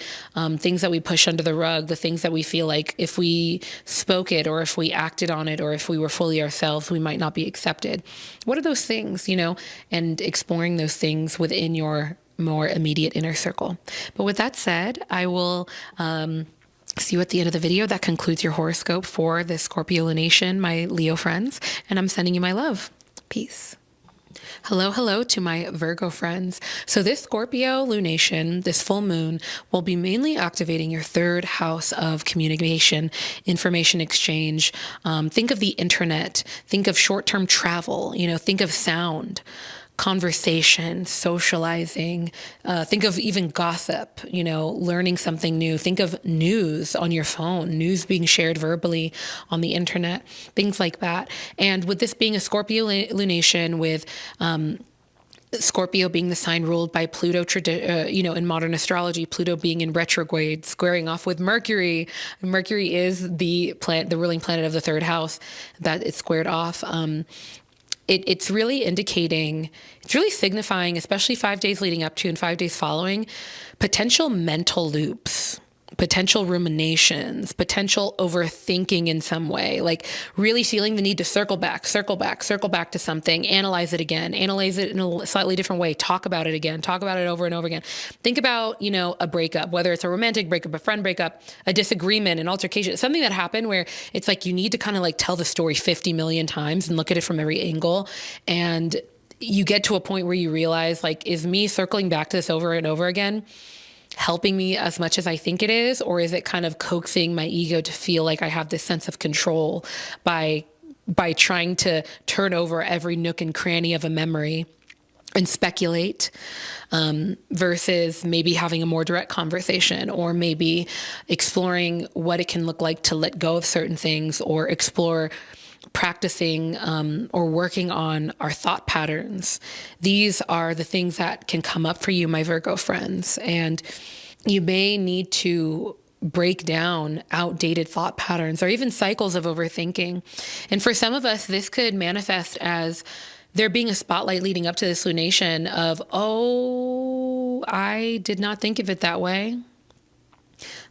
things that we push under the rug, the things that we feel like if we spoke it, or if we acted on it, or if we were fully ourselves, we might not be accepted. What are those things, you know, and exploring those things within your more immediate inner circle. But with that said, I will see you at the end of the video. That concludes your horoscope for the Scorpio lunation, my Leo friends, and I'm sending you my love. Peace. Hello to my Virgo friends. So this Scorpio lunation, this full moon, will be mainly activating your third house of communication, information exchange. Think of the internet, think of short-term travel, you know, think of sound, conversation, socializing, think of even gossip, you know, learning something new. Think of news on your phone, news being shared verbally on the internet, things like that. And with this being a Scorpio lunation, with Scorpio being the sign ruled by Pluto, you know, in modern astrology, Pluto being in retrograde, squaring off with Mercury. Mercury is the ruling planet of the third house that it's squared off. It's really indicating, it's really signifying, especially 5 days leading up to and 5 days following, potential mental loops, potential ruminations, potential overthinking in some way, like really feeling the need to circle back to something, analyze it again, analyze it in a slightly different way, talk about it again, talk about it over and over again. Think about, you know, a breakup, whether it's a romantic breakup, a friend breakup, a disagreement, an altercation, something that happened where it's like you need to kind of like tell the story 50 million times and look at it from every angle. And you get to a point where you realize, like, is me circling back to this over and over again helping me as much as I think it is? Or is it kind of coaxing my ego to feel like I have this sense of control by trying to turn over every nook and cranny of a memory and speculate, versus maybe having a more direct conversation, or maybe exploring what it can look like to let go of certain things, or explore practicing or working on our thought patterns. These are the things that can come up for you, my Virgo friends. And you may need to break down outdated thought patterns or even cycles of overthinking. And for some of us, this could manifest as there being a spotlight leading up to this lunation of, oh, I did not think of it that way.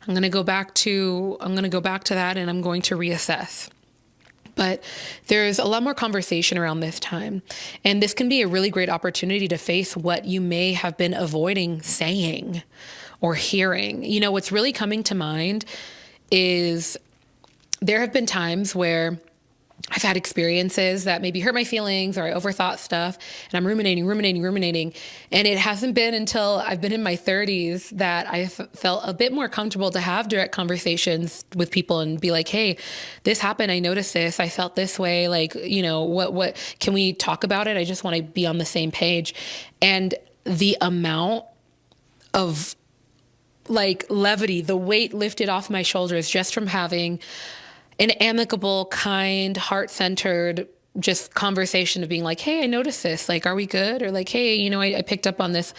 I'm going to go back to that, and I'm going to reassess. But there's a lot more conversation around this time. And this can be a really great opportunity to face what you may have been avoiding saying or hearing. You know, what's really coming to mind is there have been times where I've had experiences that maybe hurt my feelings, or I overthought stuff, and I'm ruminating. And it hasn't been until I've been in my 30s that I felt a bit more comfortable to have direct conversations with people and be like, hey, this happened. I noticed this. I felt this way. Like, you know, what can we talk about it? I just want to be on the same page. And the amount of like levity, the weight lifted off my shoulders just from having an amicable, kind, heart-centered just conversation of being like, hey, I noticed this. Like, are we good? Or like, hey, you know, I picked up on this.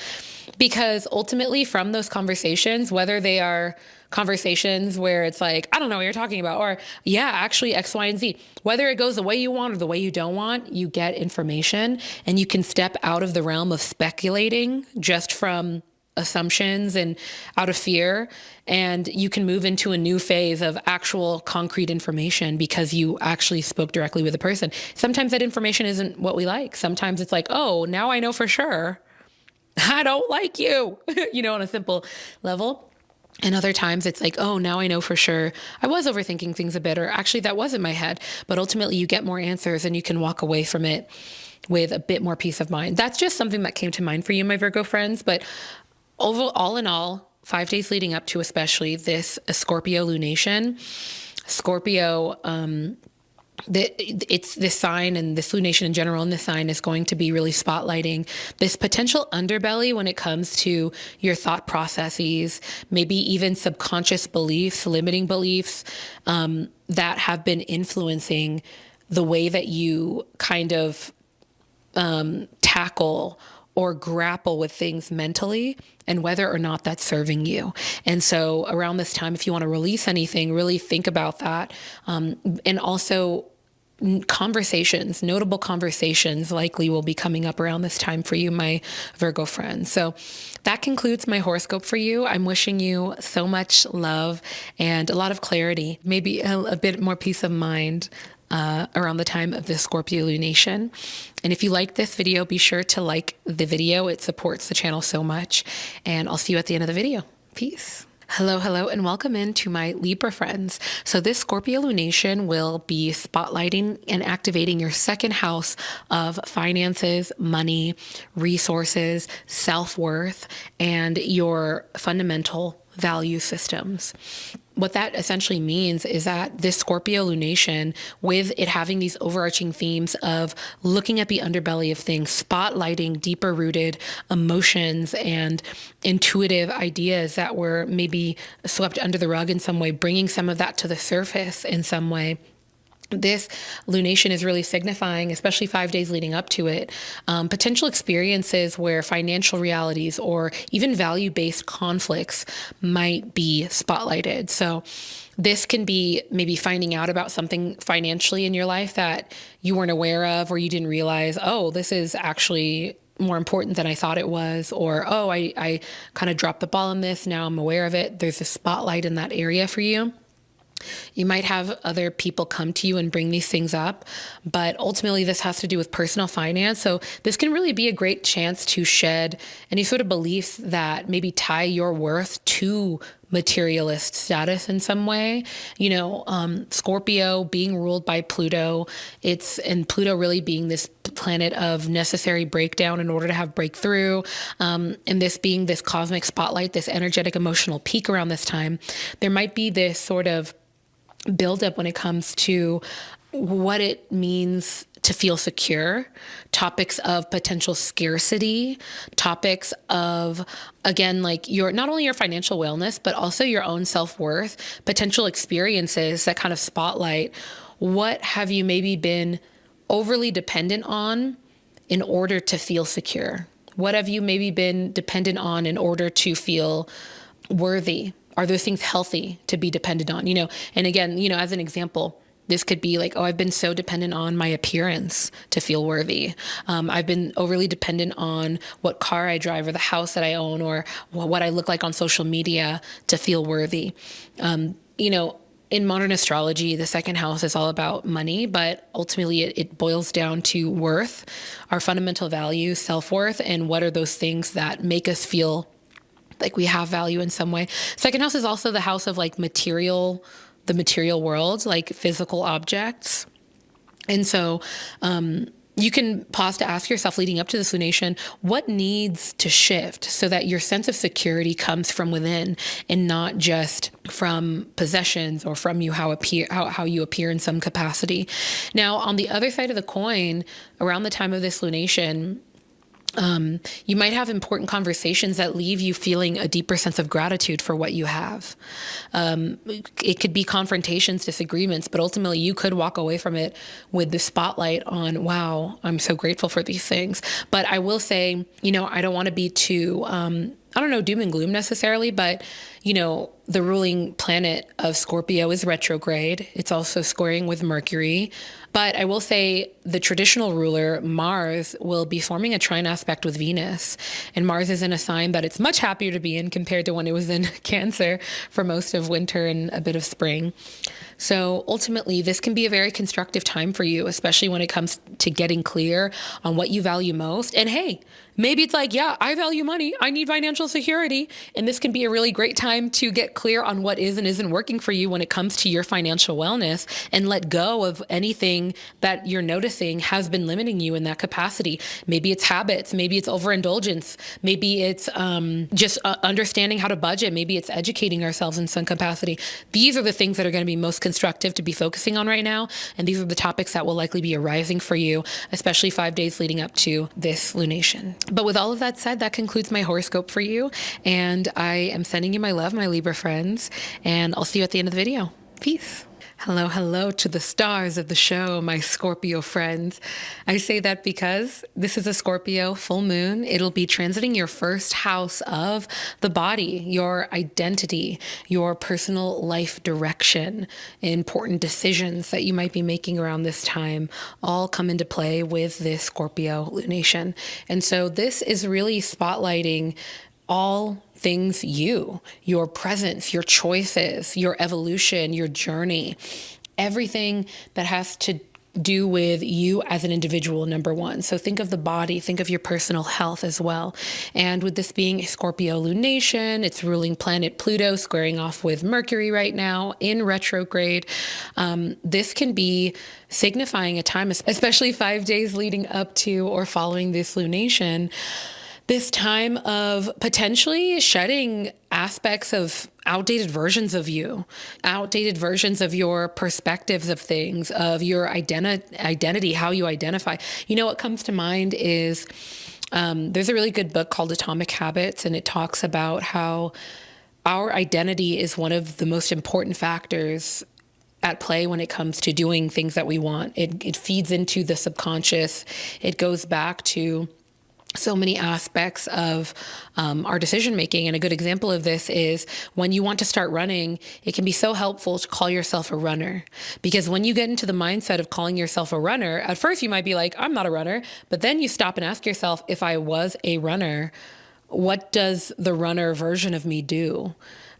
Because ultimately from those conversations, whether they are conversations where it's like, I don't know what you're talking about, or yeah, actually X, Y, and Z, whether it goes the way you want or the way you don't want, you get information and you can step out of the realm of speculating just from assumptions and out of fear, and you can move into a new phase of actual concrete information because you actually spoke directly with the person. Sometimes that information isn't what we like. Sometimes it's like, oh, now I know for sure I don't like you, you know, on a simple level. And other times it's like, oh, now I know for sure I was overthinking things a bit, or actually that was in my head. But ultimately you get more answers and you can walk away from it with a bit more peace of mind. That's just something that came to mind for you, my Virgo friends. But all in all, 5 days leading up to especially this Scorpio lunation, Scorpio, it's this sign, and this lunation in general, and this sign is going to be really spotlighting this potential underbelly when it comes to your thought processes, maybe even subconscious beliefs, limiting beliefs, that have been influencing the way that you kind of tackle or grapple with things mentally, and whether or not that's serving you. And so around this time, if you want to release anything, really think about that. And also conversations, notable conversations likely will be coming up around this time for you, my Virgo friends. So that concludes my horoscope for you. I'm wishing you so much love and a lot of clarity, maybe a bit more peace of mind around the time of the Scorpio lunation. And if you like this video, be sure to like the video. It supports the channel so much. And I'll see you at the end of the video. Peace. Hello, and welcome into my Libra friends. So this Scorpio lunation will be spotlighting and activating your second house of finances, money, resources, self-worth, and your fundamental value systems. What that essentially means is that this Scorpio lunation, with it having these overarching themes of looking at the underbelly of things, spotlighting deeper rooted emotions and intuitive ideas that were maybe swept under the rug in some way, bringing some of that to the surface in some way. This lunation is really signifying, especially 5 days leading up to it, potential experiences where financial realities or even value-based conflicts might be spotlighted. So this can be maybe finding out about something financially in your life that you weren't aware of, or you didn't realize, oh, this is actually more important than I thought it was, or, oh, I kind of dropped the ball on this. Now I'm aware of it. There's a spotlight in that area for you. You might have other people come to you and bring these things up, but ultimately this has to do with personal finance. So this can really be a great chance to shed any sort of beliefs that maybe tie your worth to materialist status in some way. You know, Scorpio being ruled by Pluto, and Pluto really being this planet of necessary breakdown in order to have breakthrough. And this being this cosmic spotlight, this energetic emotional peak around this time, there might be this sort of buildup when it comes to what it means to feel secure, topics of potential scarcity, topics of, again, like not only your financial wellness, but also your own self-worth, potential experiences that kind of spotlight what have you maybe been overly dependent on in order to feel secure? What have you maybe been dependent on in order to feel worthy? Are those things healthy to be dependent on? You know, and again, you know, as an example, this could be like, oh, I've been so dependent on my appearance to feel worthy. I've been overly dependent on what car I drive or the house that I own or what I look like on social media to feel worthy. You know, in modern astrology, the second house is all about money, but ultimately it boils down to worth, our fundamental values, self-worth, and what are those things that make us feel like we have value in some way. Second house is also the house of like the material world, like physical objects. And so you can pause to ask yourself leading up to this lunation, what needs to shift so that your sense of security comes from within and not just from possessions or from you, how you appear in some capacity. Now, on the other side of the coin, around the time of this lunation, You might have important conversations that leave you feeling a deeper sense of gratitude for what you have. It could be confrontations, disagreements, but ultimately you could walk away from it with the spotlight on, wow, I'm so grateful for these things. But I will say, I don't want to be too, I don't know, doom and gloom necessarily, but the ruling planet of Scorpio is retrograde. It's also squaring with Mercury. But I will say the traditional ruler, Mars, will be forming a trine aspect with Venus. And Mars is in a sign that it's much happier to be in compared to when it was in Cancer for most of winter and a bit of spring. So ultimately, this can be a very constructive time for you, especially when it comes to getting clear on what you value most. And hey, maybe it's like, yeah, I value money. I need financial security. And this can be a really great time to get clear on what is and isn't working for you when it comes to your financial wellness, and let go of anything that you're noticing has been limiting you in that capacity. Maybe it's habits. Maybe it's overindulgence. Maybe it's just understanding how to budget. Maybe it's educating ourselves in some capacity. These are the things that are going to be most constructive to be focusing on right now. And these are the topics that will likely be arising for you, especially 5 days leading up to this lunation. But with all of that said, that concludes my horoscope for you. And I am sending you my love, my Libra friends, and I'll see you at the end of the video. Peace. Hello, hello to the stars of the show, my Scorpio friends. I say that because this is a Scorpio full moon. It'll be transiting your first house of the body, your identity, your personal life direction, important decisions that you might be making around this time all come into play with this Scorpio lunation. And so this is really spotlighting all things you, your presence, your choices, your evolution, your journey, everything that has to do with you as an individual, number one. So think of the body, think of your personal health as well. And with this being a Scorpio lunation, it's ruling planet Pluto squaring off with Mercury right now in retrograde. This can be signifying a time, especially 5 days leading up to or following this lunation, this time of potentially shedding aspects of outdated versions of you, outdated versions of your perspectives of things, of your identity, how you identify. What comes to mind is there's a really good book called Atomic Habits, and it talks about how our identity is one of the most important factors at play when it comes to doing things that we want. It feeds into the subconscious. It goes back to so many aspects of our decision making. And a good example of this is when you want to start running, it can be so helpful to call yourself a runner. Because when you get into the mindset of calling yourself a runner, at first you might be like, I'm not a runner. But then you stop and ask yourself, if I was a runner, what does the runner version of me do?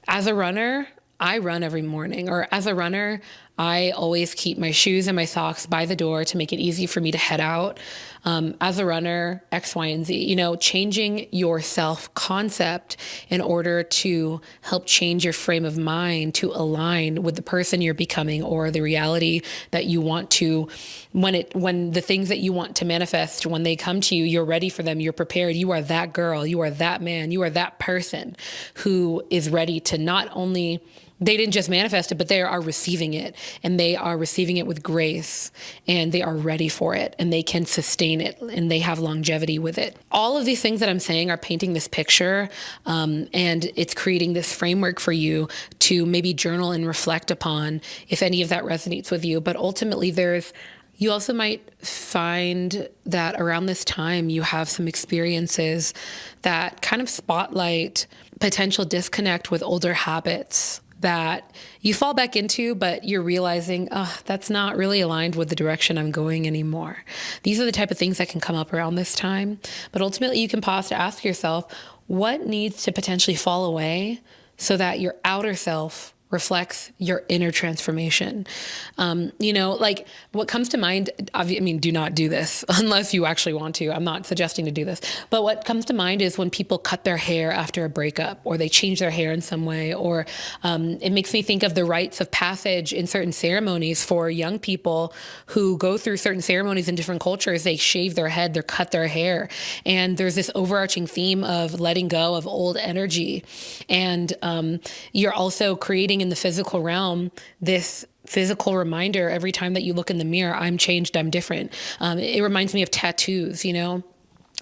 As a runner, I run every morning. Or as a runner, I always keep my shoes and my socks by the door to make it easy for me to head out. As a runner, X, Y, and Z, changing your self-concept in order to help change your frame of mind to align with the person you're becoming or the reality that you want to, when the things that you want to manifest, when they come to you, you're ready for them, you're prepared. You are that girl, you are that man, you are that person who is ready to not only, they didn't just manifest it, but they are receiving it, and they are receiving it with grace, and they are ready for it, and they can sustain it, and they have longevity with it. All of these things that I'm saying are painting this picture, and it's creating this framework for you to maybe journal and reflect upon if any of that resonates with you. But ultimately, you also might find that around this time, you have some experiences that kind of spotlight potential disconnect with older habits that you fall back into, but you're realizing, that's not really aligned with the direction I'm going anymore. These are the type of things that can come up around this time. But ultimately, you can pause to ask yourself, what needs to potentially fall away so that your outer self reflects your inner transformation. Like what comes to mind, do not do this unless you actually want to. I'm not suggesting to do this. But what comes to mind is when people cut their hair after a breakup, or they change their hair in some way, or it makes me think of the rites of passage in certain ceremonies for young people who go through certain ceremonies in different cultures. They shave their head, they cut their hair. And there's this overarching theme of letting go of old energy. And you're also creating in the physical realm this physical reminder every time that you look in the mirror, I'm changed, I'm different. It reminds me of tattoos,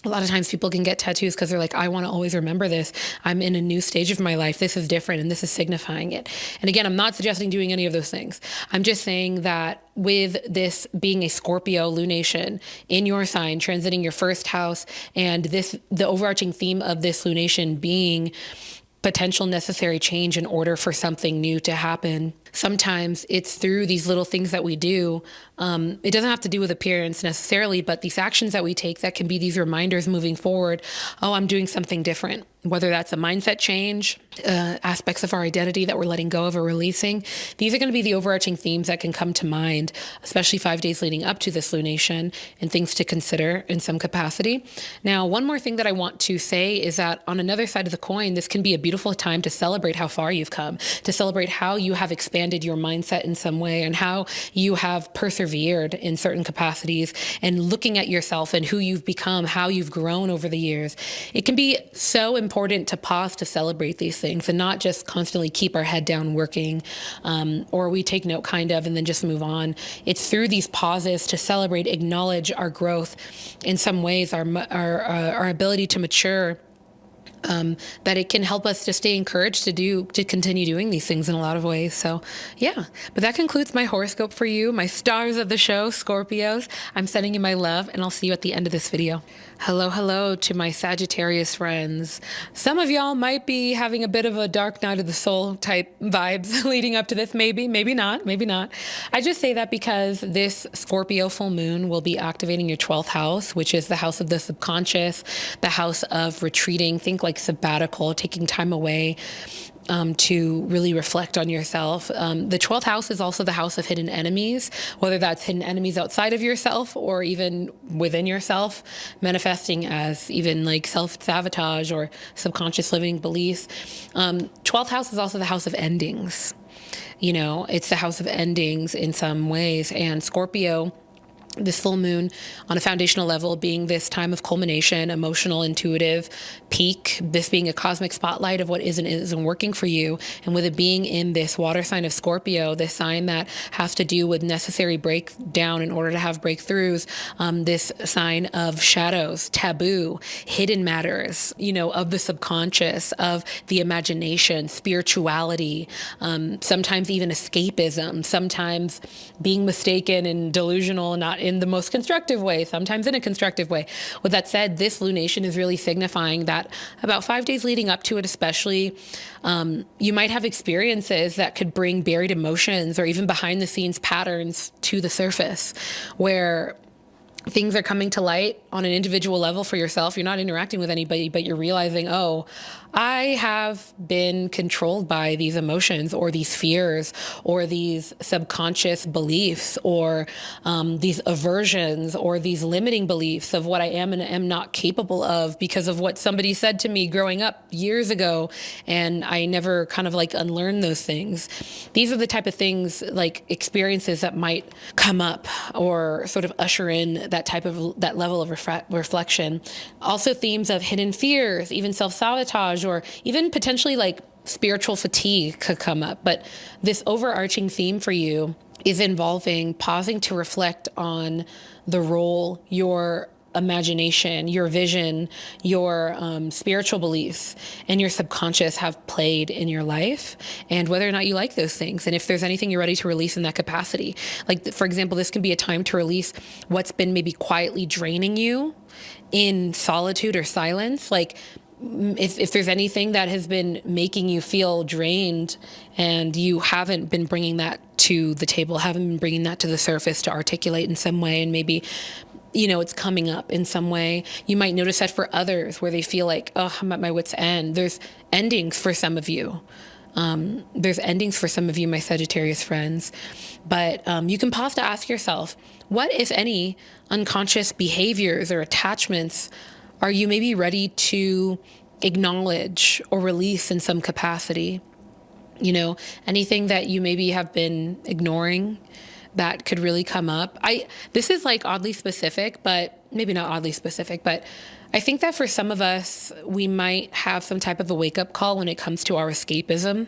A lot of times people can get tattoos because they're like, I want to always remember this. I'm in a new stage of my life. This is different and this is signifying it. And again, I'm not suggesting doing any of those things. I'm just saying that with this being a Scorpio lunation in your sign, transiting your first house, and the overarching theme of this lunation being potential necessary change in order for something new to happen. Sometimes it's through these little things that we do. It doesn't have to do with appearance necessarily, but these actions that we take that can be these reminders moving forward. Oh, I'm doing something different. Whether that's a mindset change, aspects of our identity that we're letting go of or releasing. These are going to be the overarching themes that can come to mind, especially 5 days leading up to this lunation, and things to consider in some capacity. Now, one more thing that I want to say is that on another side of the coin, this can be a beautiful time to celebrate how far you've come, to celebrate how you have expanded your mindset in some way and how you have persevered in certain capacities, and looking at yourself and who you've become, how you've grown over the years. It can be so important to pause to celebrate these things and not just constantly keep our head down working, or we take note kind of and then just move on. It's through these pauses to celebrate, acknowledge our growth, in some ways our ability to mature, that it can help us to stay encouraged to continue doing these things in a lot of ways. So yeah, but that concludes my horoscope for you, my stars of the show, Scorpios. I'm sending you my love, and I'll see you at the end of this video. Hello to my Sagittarius friends. Some of y'all might be having a bit of a dark night of the soul type vibes leading up to this. Maybe not. I just say that because this Scorpio full moon will be activating your 12th house, which is the house of the subconscious, the house of retreating. Think like sabbatical, taking time away, to really reflect on yourself. The 12th house is also the house of hidden enemies, whether that's hidden enemies outside of yourself or even within yourself, manifesting as even like self-sabotage or subconscious limiting beliefs. 12th house is also the house of endings. You know, it's the house of endings in some ways. And Scorpio, this full moon on a foundational level being this time of culmination, emotional, intuitive peak, this being a cosmic spotlight of what isn't working for you. And with it being in this water sign of Scorpio, this sign that has to do with necessary breakdown in order to have breakthroughs, this sign of shadows, taboo, hidden matters, you know, of the subconscious, of the imagination, spirituality, sometimes even escapism, sometimes being mistaken and delusional, not in the most constructive way, sometimes in a constructive way. With that said, this lunation is really signifying that about 5 days leading up to it, especially, you might have experiences that could bring buried emotions or even behind the scenes patterns to the surface, where things are coming to light on an individual level for yourself. You're not interacting with anybody, but you're realizing, oh, I have been controlled by these emotions or these fears or these subconscious beliefs or these aversions or these limiting beliefs of what I am and am not capable of because of what somebody said to me growing up years ago. And I never kind of like unlearned those things. These are the type of things, like experiences that might come up or sort of usher in that level of reflection. Also themes of hidden fears, even self-sabotage, or even potentially like spiritual fatigue could come up. But this overarching theme for you is involving pausing to reflect on the role your imagination, your vision, your spiritual beliefs, and your subconscious have played in your life, and whether or not you like those things, and if there's anything you're ready to release in that capacity. Like, for example, this can be a time to release what's been maybe quietly draining you in solitude or silence. Like, if there's anything that has been making you feel drained and you haven't been bringing that to the table, haven't been bringing that to the surface to articulate in some way, and maybe, you know, it's coming up in some way. You might notice that for others where they feel like, oh, I'm at my wit's end. There's endings for some of you. There's endings for some of you, my Sagittarius friends. But you can pause to ask yourself, what, if any, unconscious behaviors or attachments are you maybe ready to acknowledge or release in some capacity? You know, anything that you maybe have been ignoring that could really come up. This is like oddly specific, but maybe not oddly specific, but I think that for some of us, we might have some type of a wake-up call when it comes to our escapism,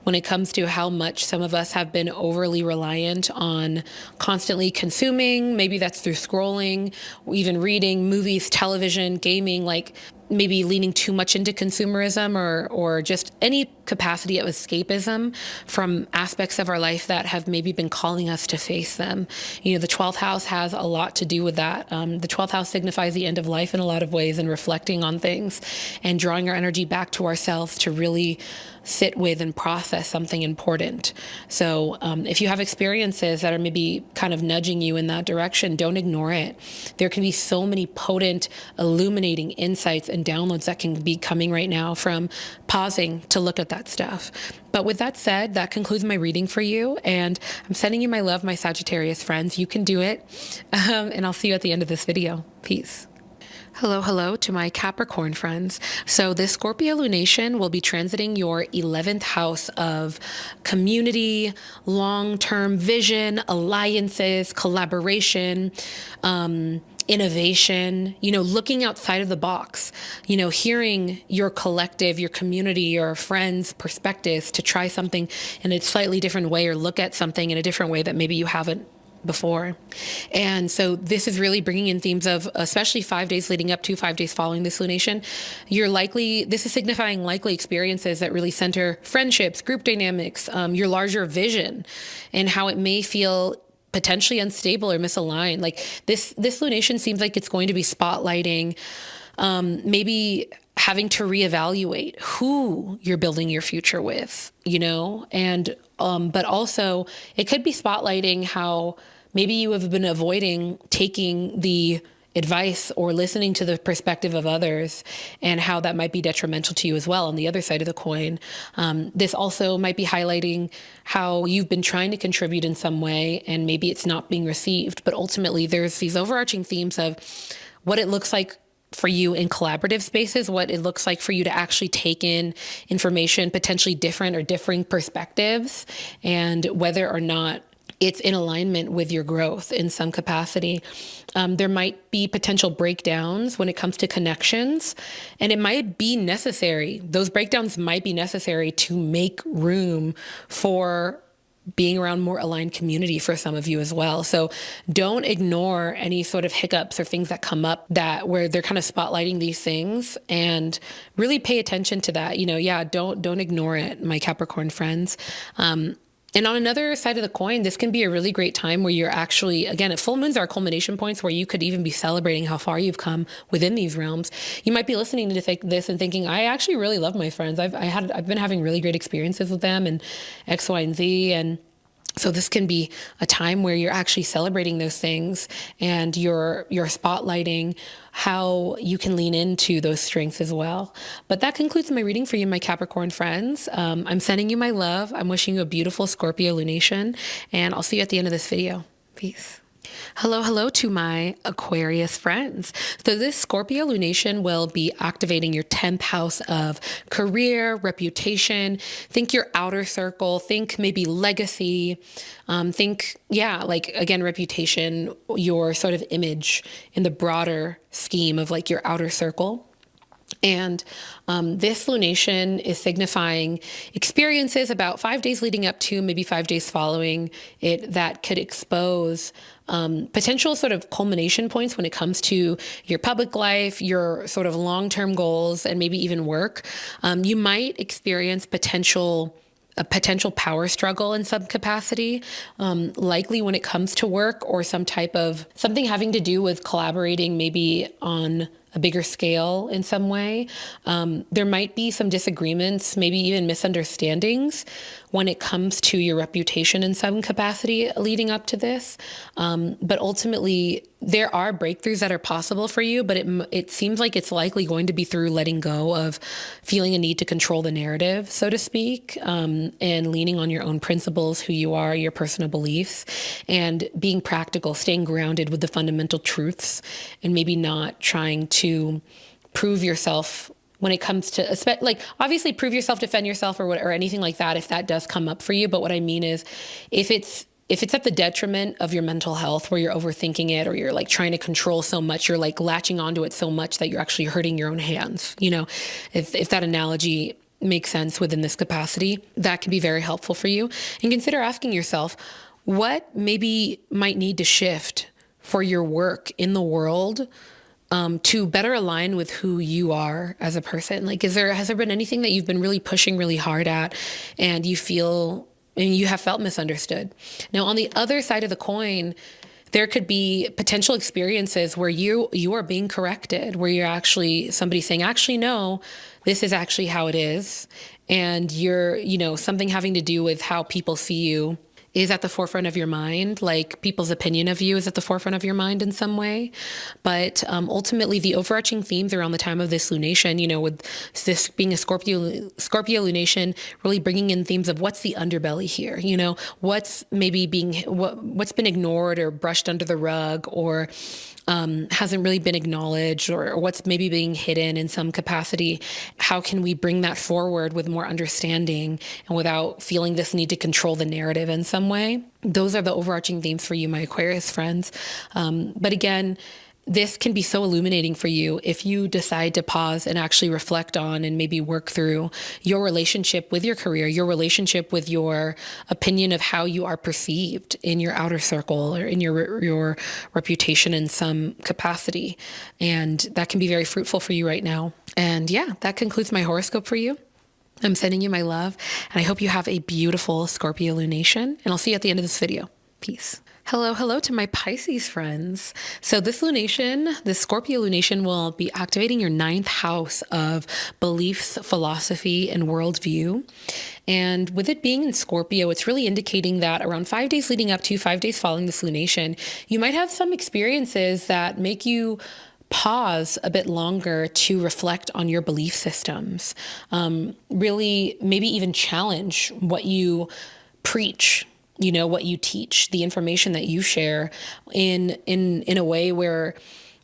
when it comes to how much some of us have been overly reliant on constantly consuming. Maybe that's through scrolling, even reading, movies, television, gaming, like maybe leaning too much into consumerism or just any capacity of escapism from aspects of our life that have maybe been calling us to face them. You know, the 12th house has a lot to do with that. The 12th house signifies the end of life in a lot of ways, and reflecting on things and drawing our energy back to ourselves to really sit with and process something important. So if you have experiences that are maybe kind of nudging you in that direction, don't ignore it. There can be so many potent, illuminating insights and downloads that can be coming right now from pausing to look at that stuff. But with that said, that concludes my reading for you. And I'm sending you my love, my Sagittarius friends. You can do it. And I'll see you at the end of this video. Peace. Hello to my Capricorn friends. So this Scorpio lunation will be transiting your 11th house of community, long-term vision, alliances, collaboration, innovation, you know, looking outside of the box, you know, hearing your collective, your community, your friends' perspectives to try something in a slightly different way or look at something in a different way that maybe you haven't before. And so this is really bringing in themes of, especially 5 days leading up to 5 days following this lunation, this is signifying likely experiences that really center friendships, group dynamics, your larger vision, and how it may feel potentially unstable or misaligned. Like this lunation seems like it's going to be spotlighting, maybe having to reevaluate who you're building your future with, you know, and but also it could be spotlighting how maybe you have been avoiding taking the advice or listening to the perspective of others, and how that might be detrimental to you as well on the other side of the coin. This also might be highlighting how you've been trying to contribute in some way and maybe it's not being received. But ultimately, there's these overarching themes of what it looks like for you in collaborative spaces, what it looks like for you to actually take in information, potentially different or differing perspectives, and whether or not it's in alignment with your growth in some capacity. There might be potential breakdowns when it comes to connections, and it might be necessary. Those breakdowns might be necessary to make room for being around more aligned community for some of you as well. So don't ignore any sort of hiccups or things that come up where they're kind of spotlighting these things, and really pay attention to that. You know, yeah, don't ignore it, my Capricorn friends. And on another side of the coin, this can be a really great time where you're actually, again, full moons are culmination points where you could even be celebrating how far you've come within these realms. You might be listening to this and thinking, I actually really love my friends. I've been having really great experiences with them and X, Y, and Z. And so this can be a time where you're actually celebrating those things, and you're spotlighting how you can lean into those strengths as well. But that concludes my reading for you, my Capricorn friends. I'm sending you my love. I'm wishing you a beautiful Scorpio lunation, and I'll see you at the end of this video. Peace. Hello to my Aquarius friends. So this Scorpio lunation will be activating your 10th house of career, reputation. Think your outer circle, think maybe legacy, think, like, again, reputation, your sort of image in the broader scheme of like your outer circle. And this lunation is signifying experiences about 5 days leading up to, maybe 5 days following it, that could expose potential sort of culmination points when it comes to your public life, your sort of long-term goals, and maybe even work. You might experience a potential power struggle in some capacity, likely when it comes to work or something having to do with collaborating maybe on a bigger scale in some way. There might be some disagreements, maybe even misunderstandings when it comes to your reputation in some capacity leading up to this. But ultimately, there are breakthroughs that are possible for you, but it seems like it's likely going to be through letting go of feeling a need to control the narrative, so to speak, and leaning on your own principles, who you are, your personal beliefs, and being practical, staying grounded with the fundamental truths, and maybe not trying to prove yourself when it comes to, like, obviously prove yourself, defend yourself, or anything like that, if that does come up for you. But what I mean is, if it's if it's at the detriment of your mental health, where you're overthinking it, or you're like trying to control so much, you're like latching onto it so much that you're actually hurting your own hands, you know, if that analogy makes sense within this capacity, that can be very helpful for you. And consider asking yourself, what maybe might need to shift for your work in the world to better align with who you are as a person? Like, has there been anything that you've been really pushing really hard at and you have felt misunderstood? Now, on the other side of the coin, there could be potential experiences where you are being corrected, where you're actually somebody saying, actually, no, this is actually how it is. And you're, something having to do with how people see you is at the forefront of your mind, like people's opinion of you is at the forefront of your mind in some way. But ultimately, the overarching themes around the time of this lunation, with this being a Scorpio lunation, really bringing in themes of what's the underbelly here, what's maybe what's been ignored or brushed under the rug, or hasn't really been acknowledged, or what's maybe being hidden in some capacity. How can we bring that forward with more understanding and without feeling this need to control the narrative in some way? Those are the overarching themes for you, my Aquarius friends. But again, this can be so illuminating for you if you decide to pause and actually reflect on and maybe work through your relationship with your career, your relationship with your opinion of how you are perceived in your outer circle or in your reputation in some capacity. And that can be very fruitful for you right now. And yeah, that concludes my horoscope for you. I'm sending you my love, and I hope you have a beautiful Scorpio lunation, and I'll see you at the end of this video. Peace. Hello to my Pisces friends. So this lunation, this Scorpio lunation, will be activating your 9th house of beliefs, philosophy, and worldview. And with it being in Scorpio, it's really indicating that around 5 days leading up to 5 days following this lunation, you might have some experiences that make you pause a bit longer to reflect on your belief systems. Really, maybe even challenge what you preach, what you teach, the information that you share in a way where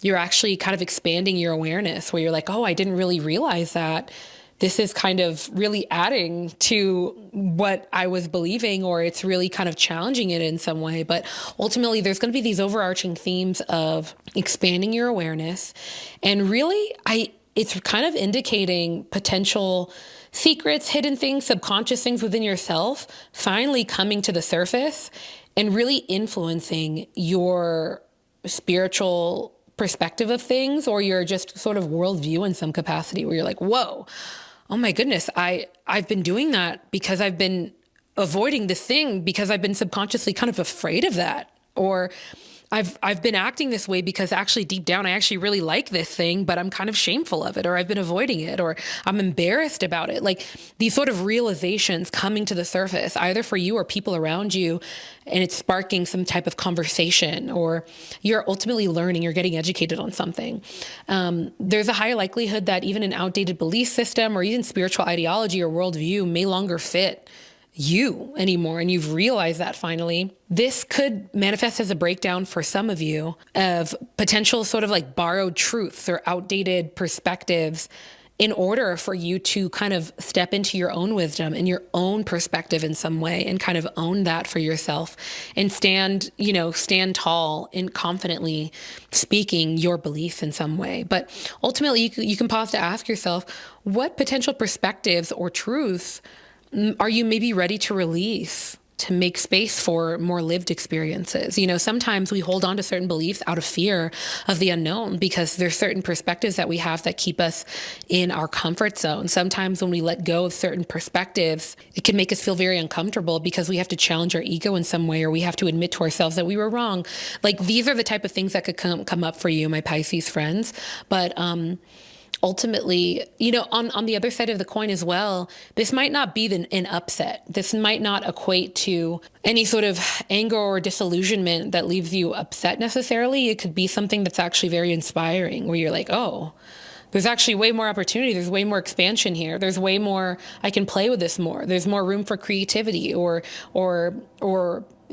you're actually kind of expanding your awareness, where you're like, oh, I didn't really realize that this is kind of really adding to what I was believing, or it's really kind of challenging it in some way. But ultimately, there's going to be these overarching themes of expanding your awareness. And really, it's kind of indicating potential secrets, hidden things, subconscious things within yourself finally coming to the surface and really influencing your spiritual perspective of things, or your just sort of worldview in some capacity, where you're like, whoa, oh my goodness, I've been doing that because I've been avoiding this thing because I've been subconsciously kind of afraid of that. Or I've been acting this way because actually deep down, I actually really like this thing, but I'm kind of shameful of it, or I've been avoiding it, or I'm embarrassed about it. Like these sort of realizations coming to the surface, either for you or people around you, and it's sparking some type of conversation, or you're ultimately learning, you're getting educated on something. There's a high likelihood that even an outdated belief system or even spiritual ideology or worldview may longer fit you anymore, and you've realized that finally. This could manifest as a breakdown for some of you of potential sort of like borrowed truths or outdated perspectives, in order for you to kind of step into your own wisdom and your own perspective in some way, and kind of own that for yourself and stand tall and confidently speaking your beliefs in some way. But ultimately, you can pause to ask yourself, what potential perspectives or truths are you maybe ready to release to make space for more lived experiences? Sometimes we hold on to certain beliefs out of fear of the unknown, because there's certain perspectives that we have that keep us in our comfort zone. Sometimes when we let go of certain perspectives, it can make us feel very uncomfortable because we have to challenge our ego in some way, or we have to admit to ourselves that we were wrong. Like these are the type of things that could come up for you, my Pisces friends. But ultimately, on the other side of the coin as well, this might not be an upset. This might not equate to any sort of anger or disillusionment that leaves you upset necessarily. It could be something that's actually very inspiring, where you're like, oh, there's actually way more opportunity. There's way more expansion here. There's way more, I can play with this more. There's more room for creativity or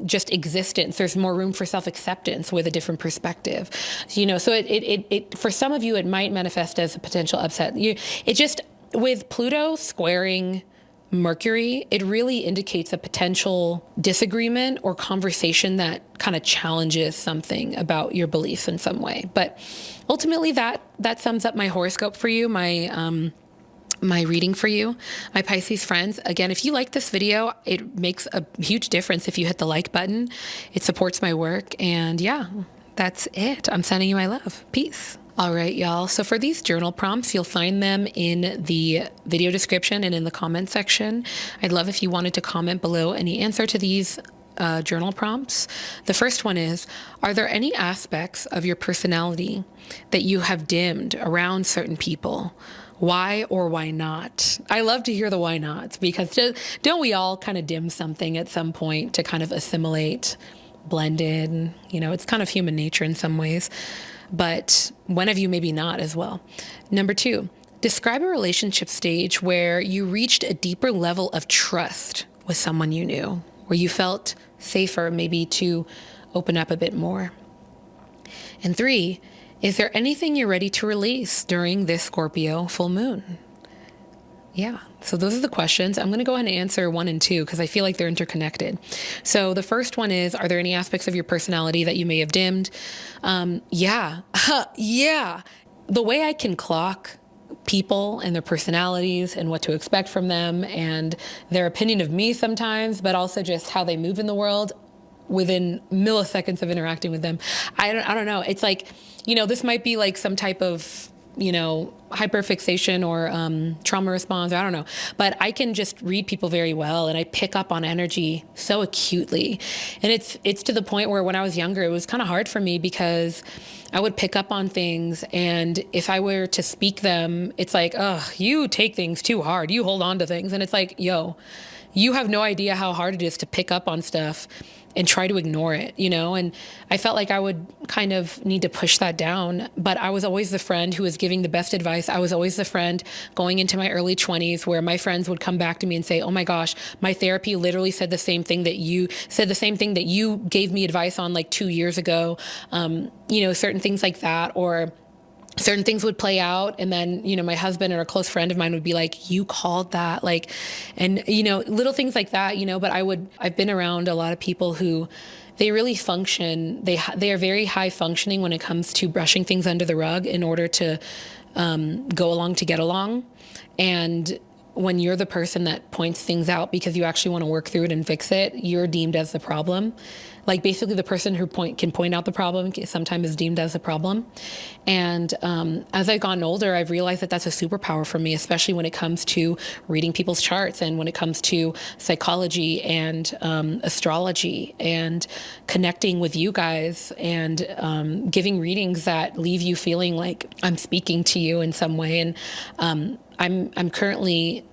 just existence. There's more room for self-acceptance with a different perspective. So it for some of you, it might manifest as a potential upset. It just, with Pluto squaring Mercury, it really indicates a potential disagreement or conversation that kind of challenges something about your beliefs in some way. But ultimately, that sums up my horoscope for you, my reading for you, my Pisces friends. Again, if you like this video, it makes a huge difference if you hit the like button. It supports my work. And yeah, that's it. I'm sending you my love. Peace. All right, y'all. So for these journal prompts, you'll find them in the video description and in the comment section. I'd love if you wanted to comment below any answer to these journal prompts. The first one is, are there any aspects of your personality that you have dimmed around certain people? Why or why not? I love to hear the why nots, because don't we all kind of dim something at some point to kind of assimilate, blend in? You know, it's kind of human nature in some ways. But one of you maybe not as well. Number 2, describe a relationship stage where you reached a deeper level of trust with someone you knew, where you felt safer maybe to open up a bit more. And 3, is there anything you're ready to release during this Scorpio full moon? Yeah, so those are the questions. I'm going to go ahead and answer 1 and 2 because I feel like they're interconnected. So the first one is, are there any aspects of your personality that you may have dimmed? Yeah. Yeah. The way I can clock people and their personalities and what to expect from them and their opinion of me sometimes, but also just how they move in the world within milliseconds of interacting with them. I don't know. It's like, you know, this might be like some type of, you know, hyperfixation or trauma response. I don't know. But I can just read people very well, and I pick up on energy so acutely. And it's to the point where when I was younger, it was kind of hard for me because I would pick up on things, and if I were to speak them, it's like, oh, you take things too hard. You hold on to things. And it's like, yo, you have no idea how hard it is to pick up on stuff and try to ignore it, you know? And I felt like I would kind of need to push that down, but I was always the friend who was giving the best advice. I was always the friend going into my early 20s where my friends would come back to me and say, oh my gosh, my therapy literally said the same thing that you gave me advice on like 2 years ago. You know, certain things like that, or certain things would play out. And then, you know, my husband or a close friend of mine would be like, you called that, like, and, you know, little things like that, you know, but I've been around a lot of people who they really function. They are very high functioning when it comes to brushing things under the rug in order to go along to get along. And when you're the person that points things out because you actually want to work through it and fix it, you're deemed as the problem. Like basically the person who can point out the problem sometimes is deemed as a problem. And as I've gotten older, I've realized that that's a superpower for me, especially when it comes to reading people's charts and when it comes to psychology and astrology and connecting with you guys and giving readings that leave you feeling like I'm speaking to you in some way. And I'm currently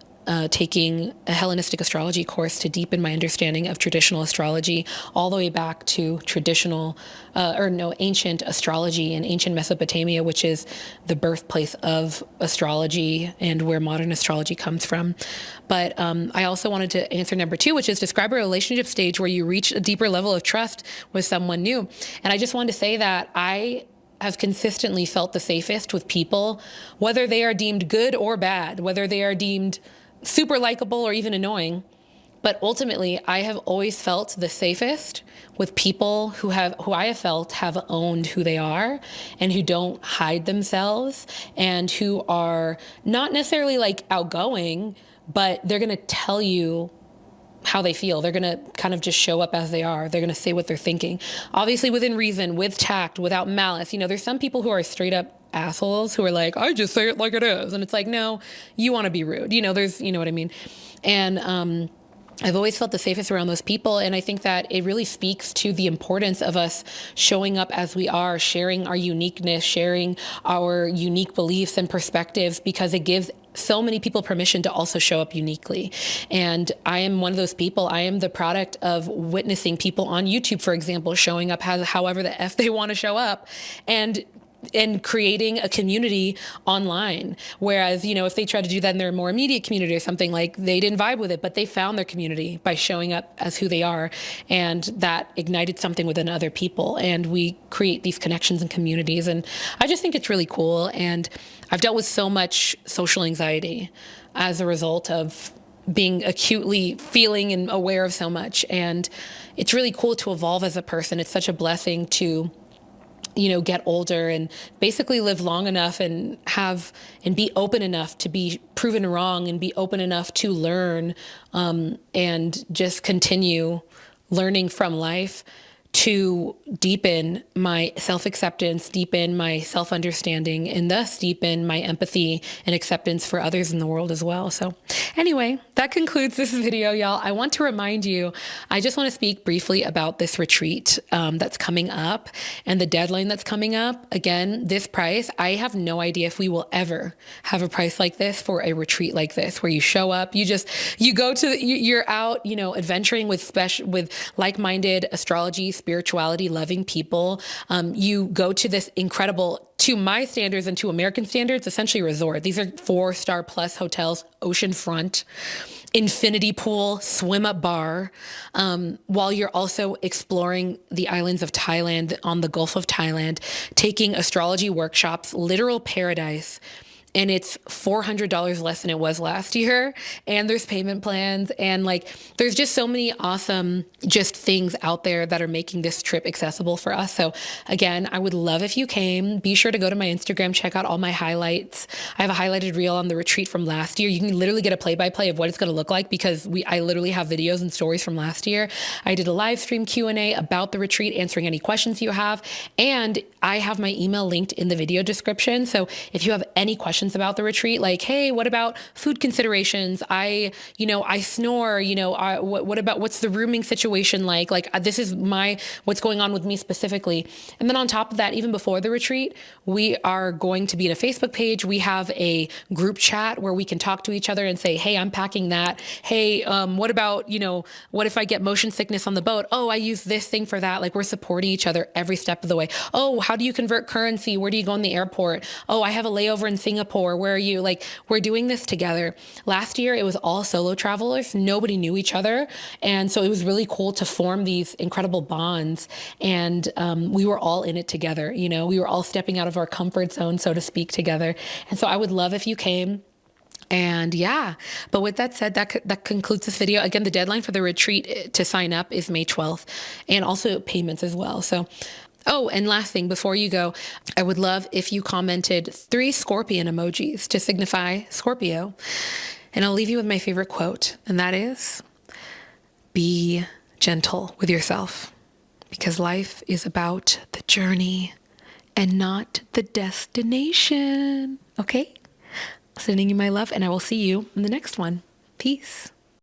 taking a Hellenistic astrology course to deepen my understanding of traditional astrology, all the way back to ancient astrology in ancient Mesopotamia, which is the birthplace of astrology and where modern astrology comes from. But I also wanted to answer number 2, which is describe a relationship stage where you reach a deeper level of trust with someone new. And I just wanted to say that I have consistently felt the safest with people, whether they are deemed good or bad, whether they are deemed super likable or even annoying. But ultimately, I have always felt the safest with people who I have felt have owned who they are and who don't hide themselves and who are not necessarily like outgoing, but they're going to tell you how they feel. They're going to kind of just show up as they are. They're going to say what they're thinking, obviously within reason, with tact, without malice. You know, there's some people who are straight up assholes who are like, I just say it like it is. And it's like, no, you want to be rude. You know, you know what I mean? And, I've always felt the safest around those people. And I think that it really speaks to the importance of us showing up as we are, sharing our uniqueness, sharing our unique beliefs and perspectives, because it gives so many people permission to also show up uniquely. And I am one of those people. I am the product of witnessing people on YouTube, for example, showing up however the F they want to show up, and creating a community online. Whereas, you know, if they try to do that in their more immediate community or something, like they didn't vibe with it, but they found their community by showing up as who they are. And that ignited something within other people. And we create these connections and communities. And I just think it's really cool. And I've dealt with so much social anxiety as a result of being acutely feeling and aware of so much. And it's really cool to evolve as a person. It's such a blessing to, you know, get older and basically live long enough and be open enough to be proven wrong and be open enough to learn, and just continue learning from life to deepen my self-acceptance, deepen my self-understanding, and thus deepen my empathy and acceptance for others in the world as well. So anyway, that concludes this video, y'all. I want to remind you, I just want to speak briefly about this retreat that's coming up and the deadline that's coming up. Again, this price, I have no idea if we will ever have a price like this for a retreat like this, where you show up, you're out, you know, adventuring with like-minded astrology, spirituality loving people. You go to this incredible, to my standards and to American standards, essentially resort. These are 4-star plus hotels, oceanfront, infinity pool, swim up bar, while you're also exploring the islands of Thailand, on the Gulf of Thailand, taking astrology workshops, literal paradise. And it's $400 less than it was last year. And there's payment plans. And like, there's just so many awesome just things out there that are making this trip accessible for us. So again, I would love if you came. Be sure to go to my Instagram, check out all my highlights. I have a highlighted reel on the retreat from last year. You can literally get a play-by-play of what it's going to look like, because I literally have videos and stories from last year. I did a live stream Q&A about the retreat, answering any questions you have. And I have my email linked in the video description. So if you have any questions about the retreat, like, hey, what about food considerations? I snore, what about, what's the rooming situation like? Like, this is what's going on with me specifically. And then on top of that, even before the retreat, we are going to be in a Facebook page. We have a group chat where we can talk to each other and say, hey, I'm packing that. Hey, what about, what if I get motion sickness on the boat? Oh, I use this thing for that. Like, we're supporting each other every step of the way. Oh, how do you convert currency? Where do you go in the airport? Oh, I have a layover in Singapore. Where are you? Like, we're doing this together. Last year, it was all solo travelers. Nobody knew each other. And so it was really cool to form these incredible bonds. And we were all in it together. We were all stepping out of our comfort zone, so to speak, together. And so I would love if you came. And yeah, but with that said, that concludes this video. Again, the deadline for the retreat to sign up is May 12th, and also payments as well. So, oh, and last thing before you go, I would love if you commented 3 scorpion emojis to signify Scorpio. And I'll leave you with my favorite quote, and that is, be gentle with yourself, because life is about the journey and not the destination. Okay? Sending you my love, and I will see you in the next one. Peace.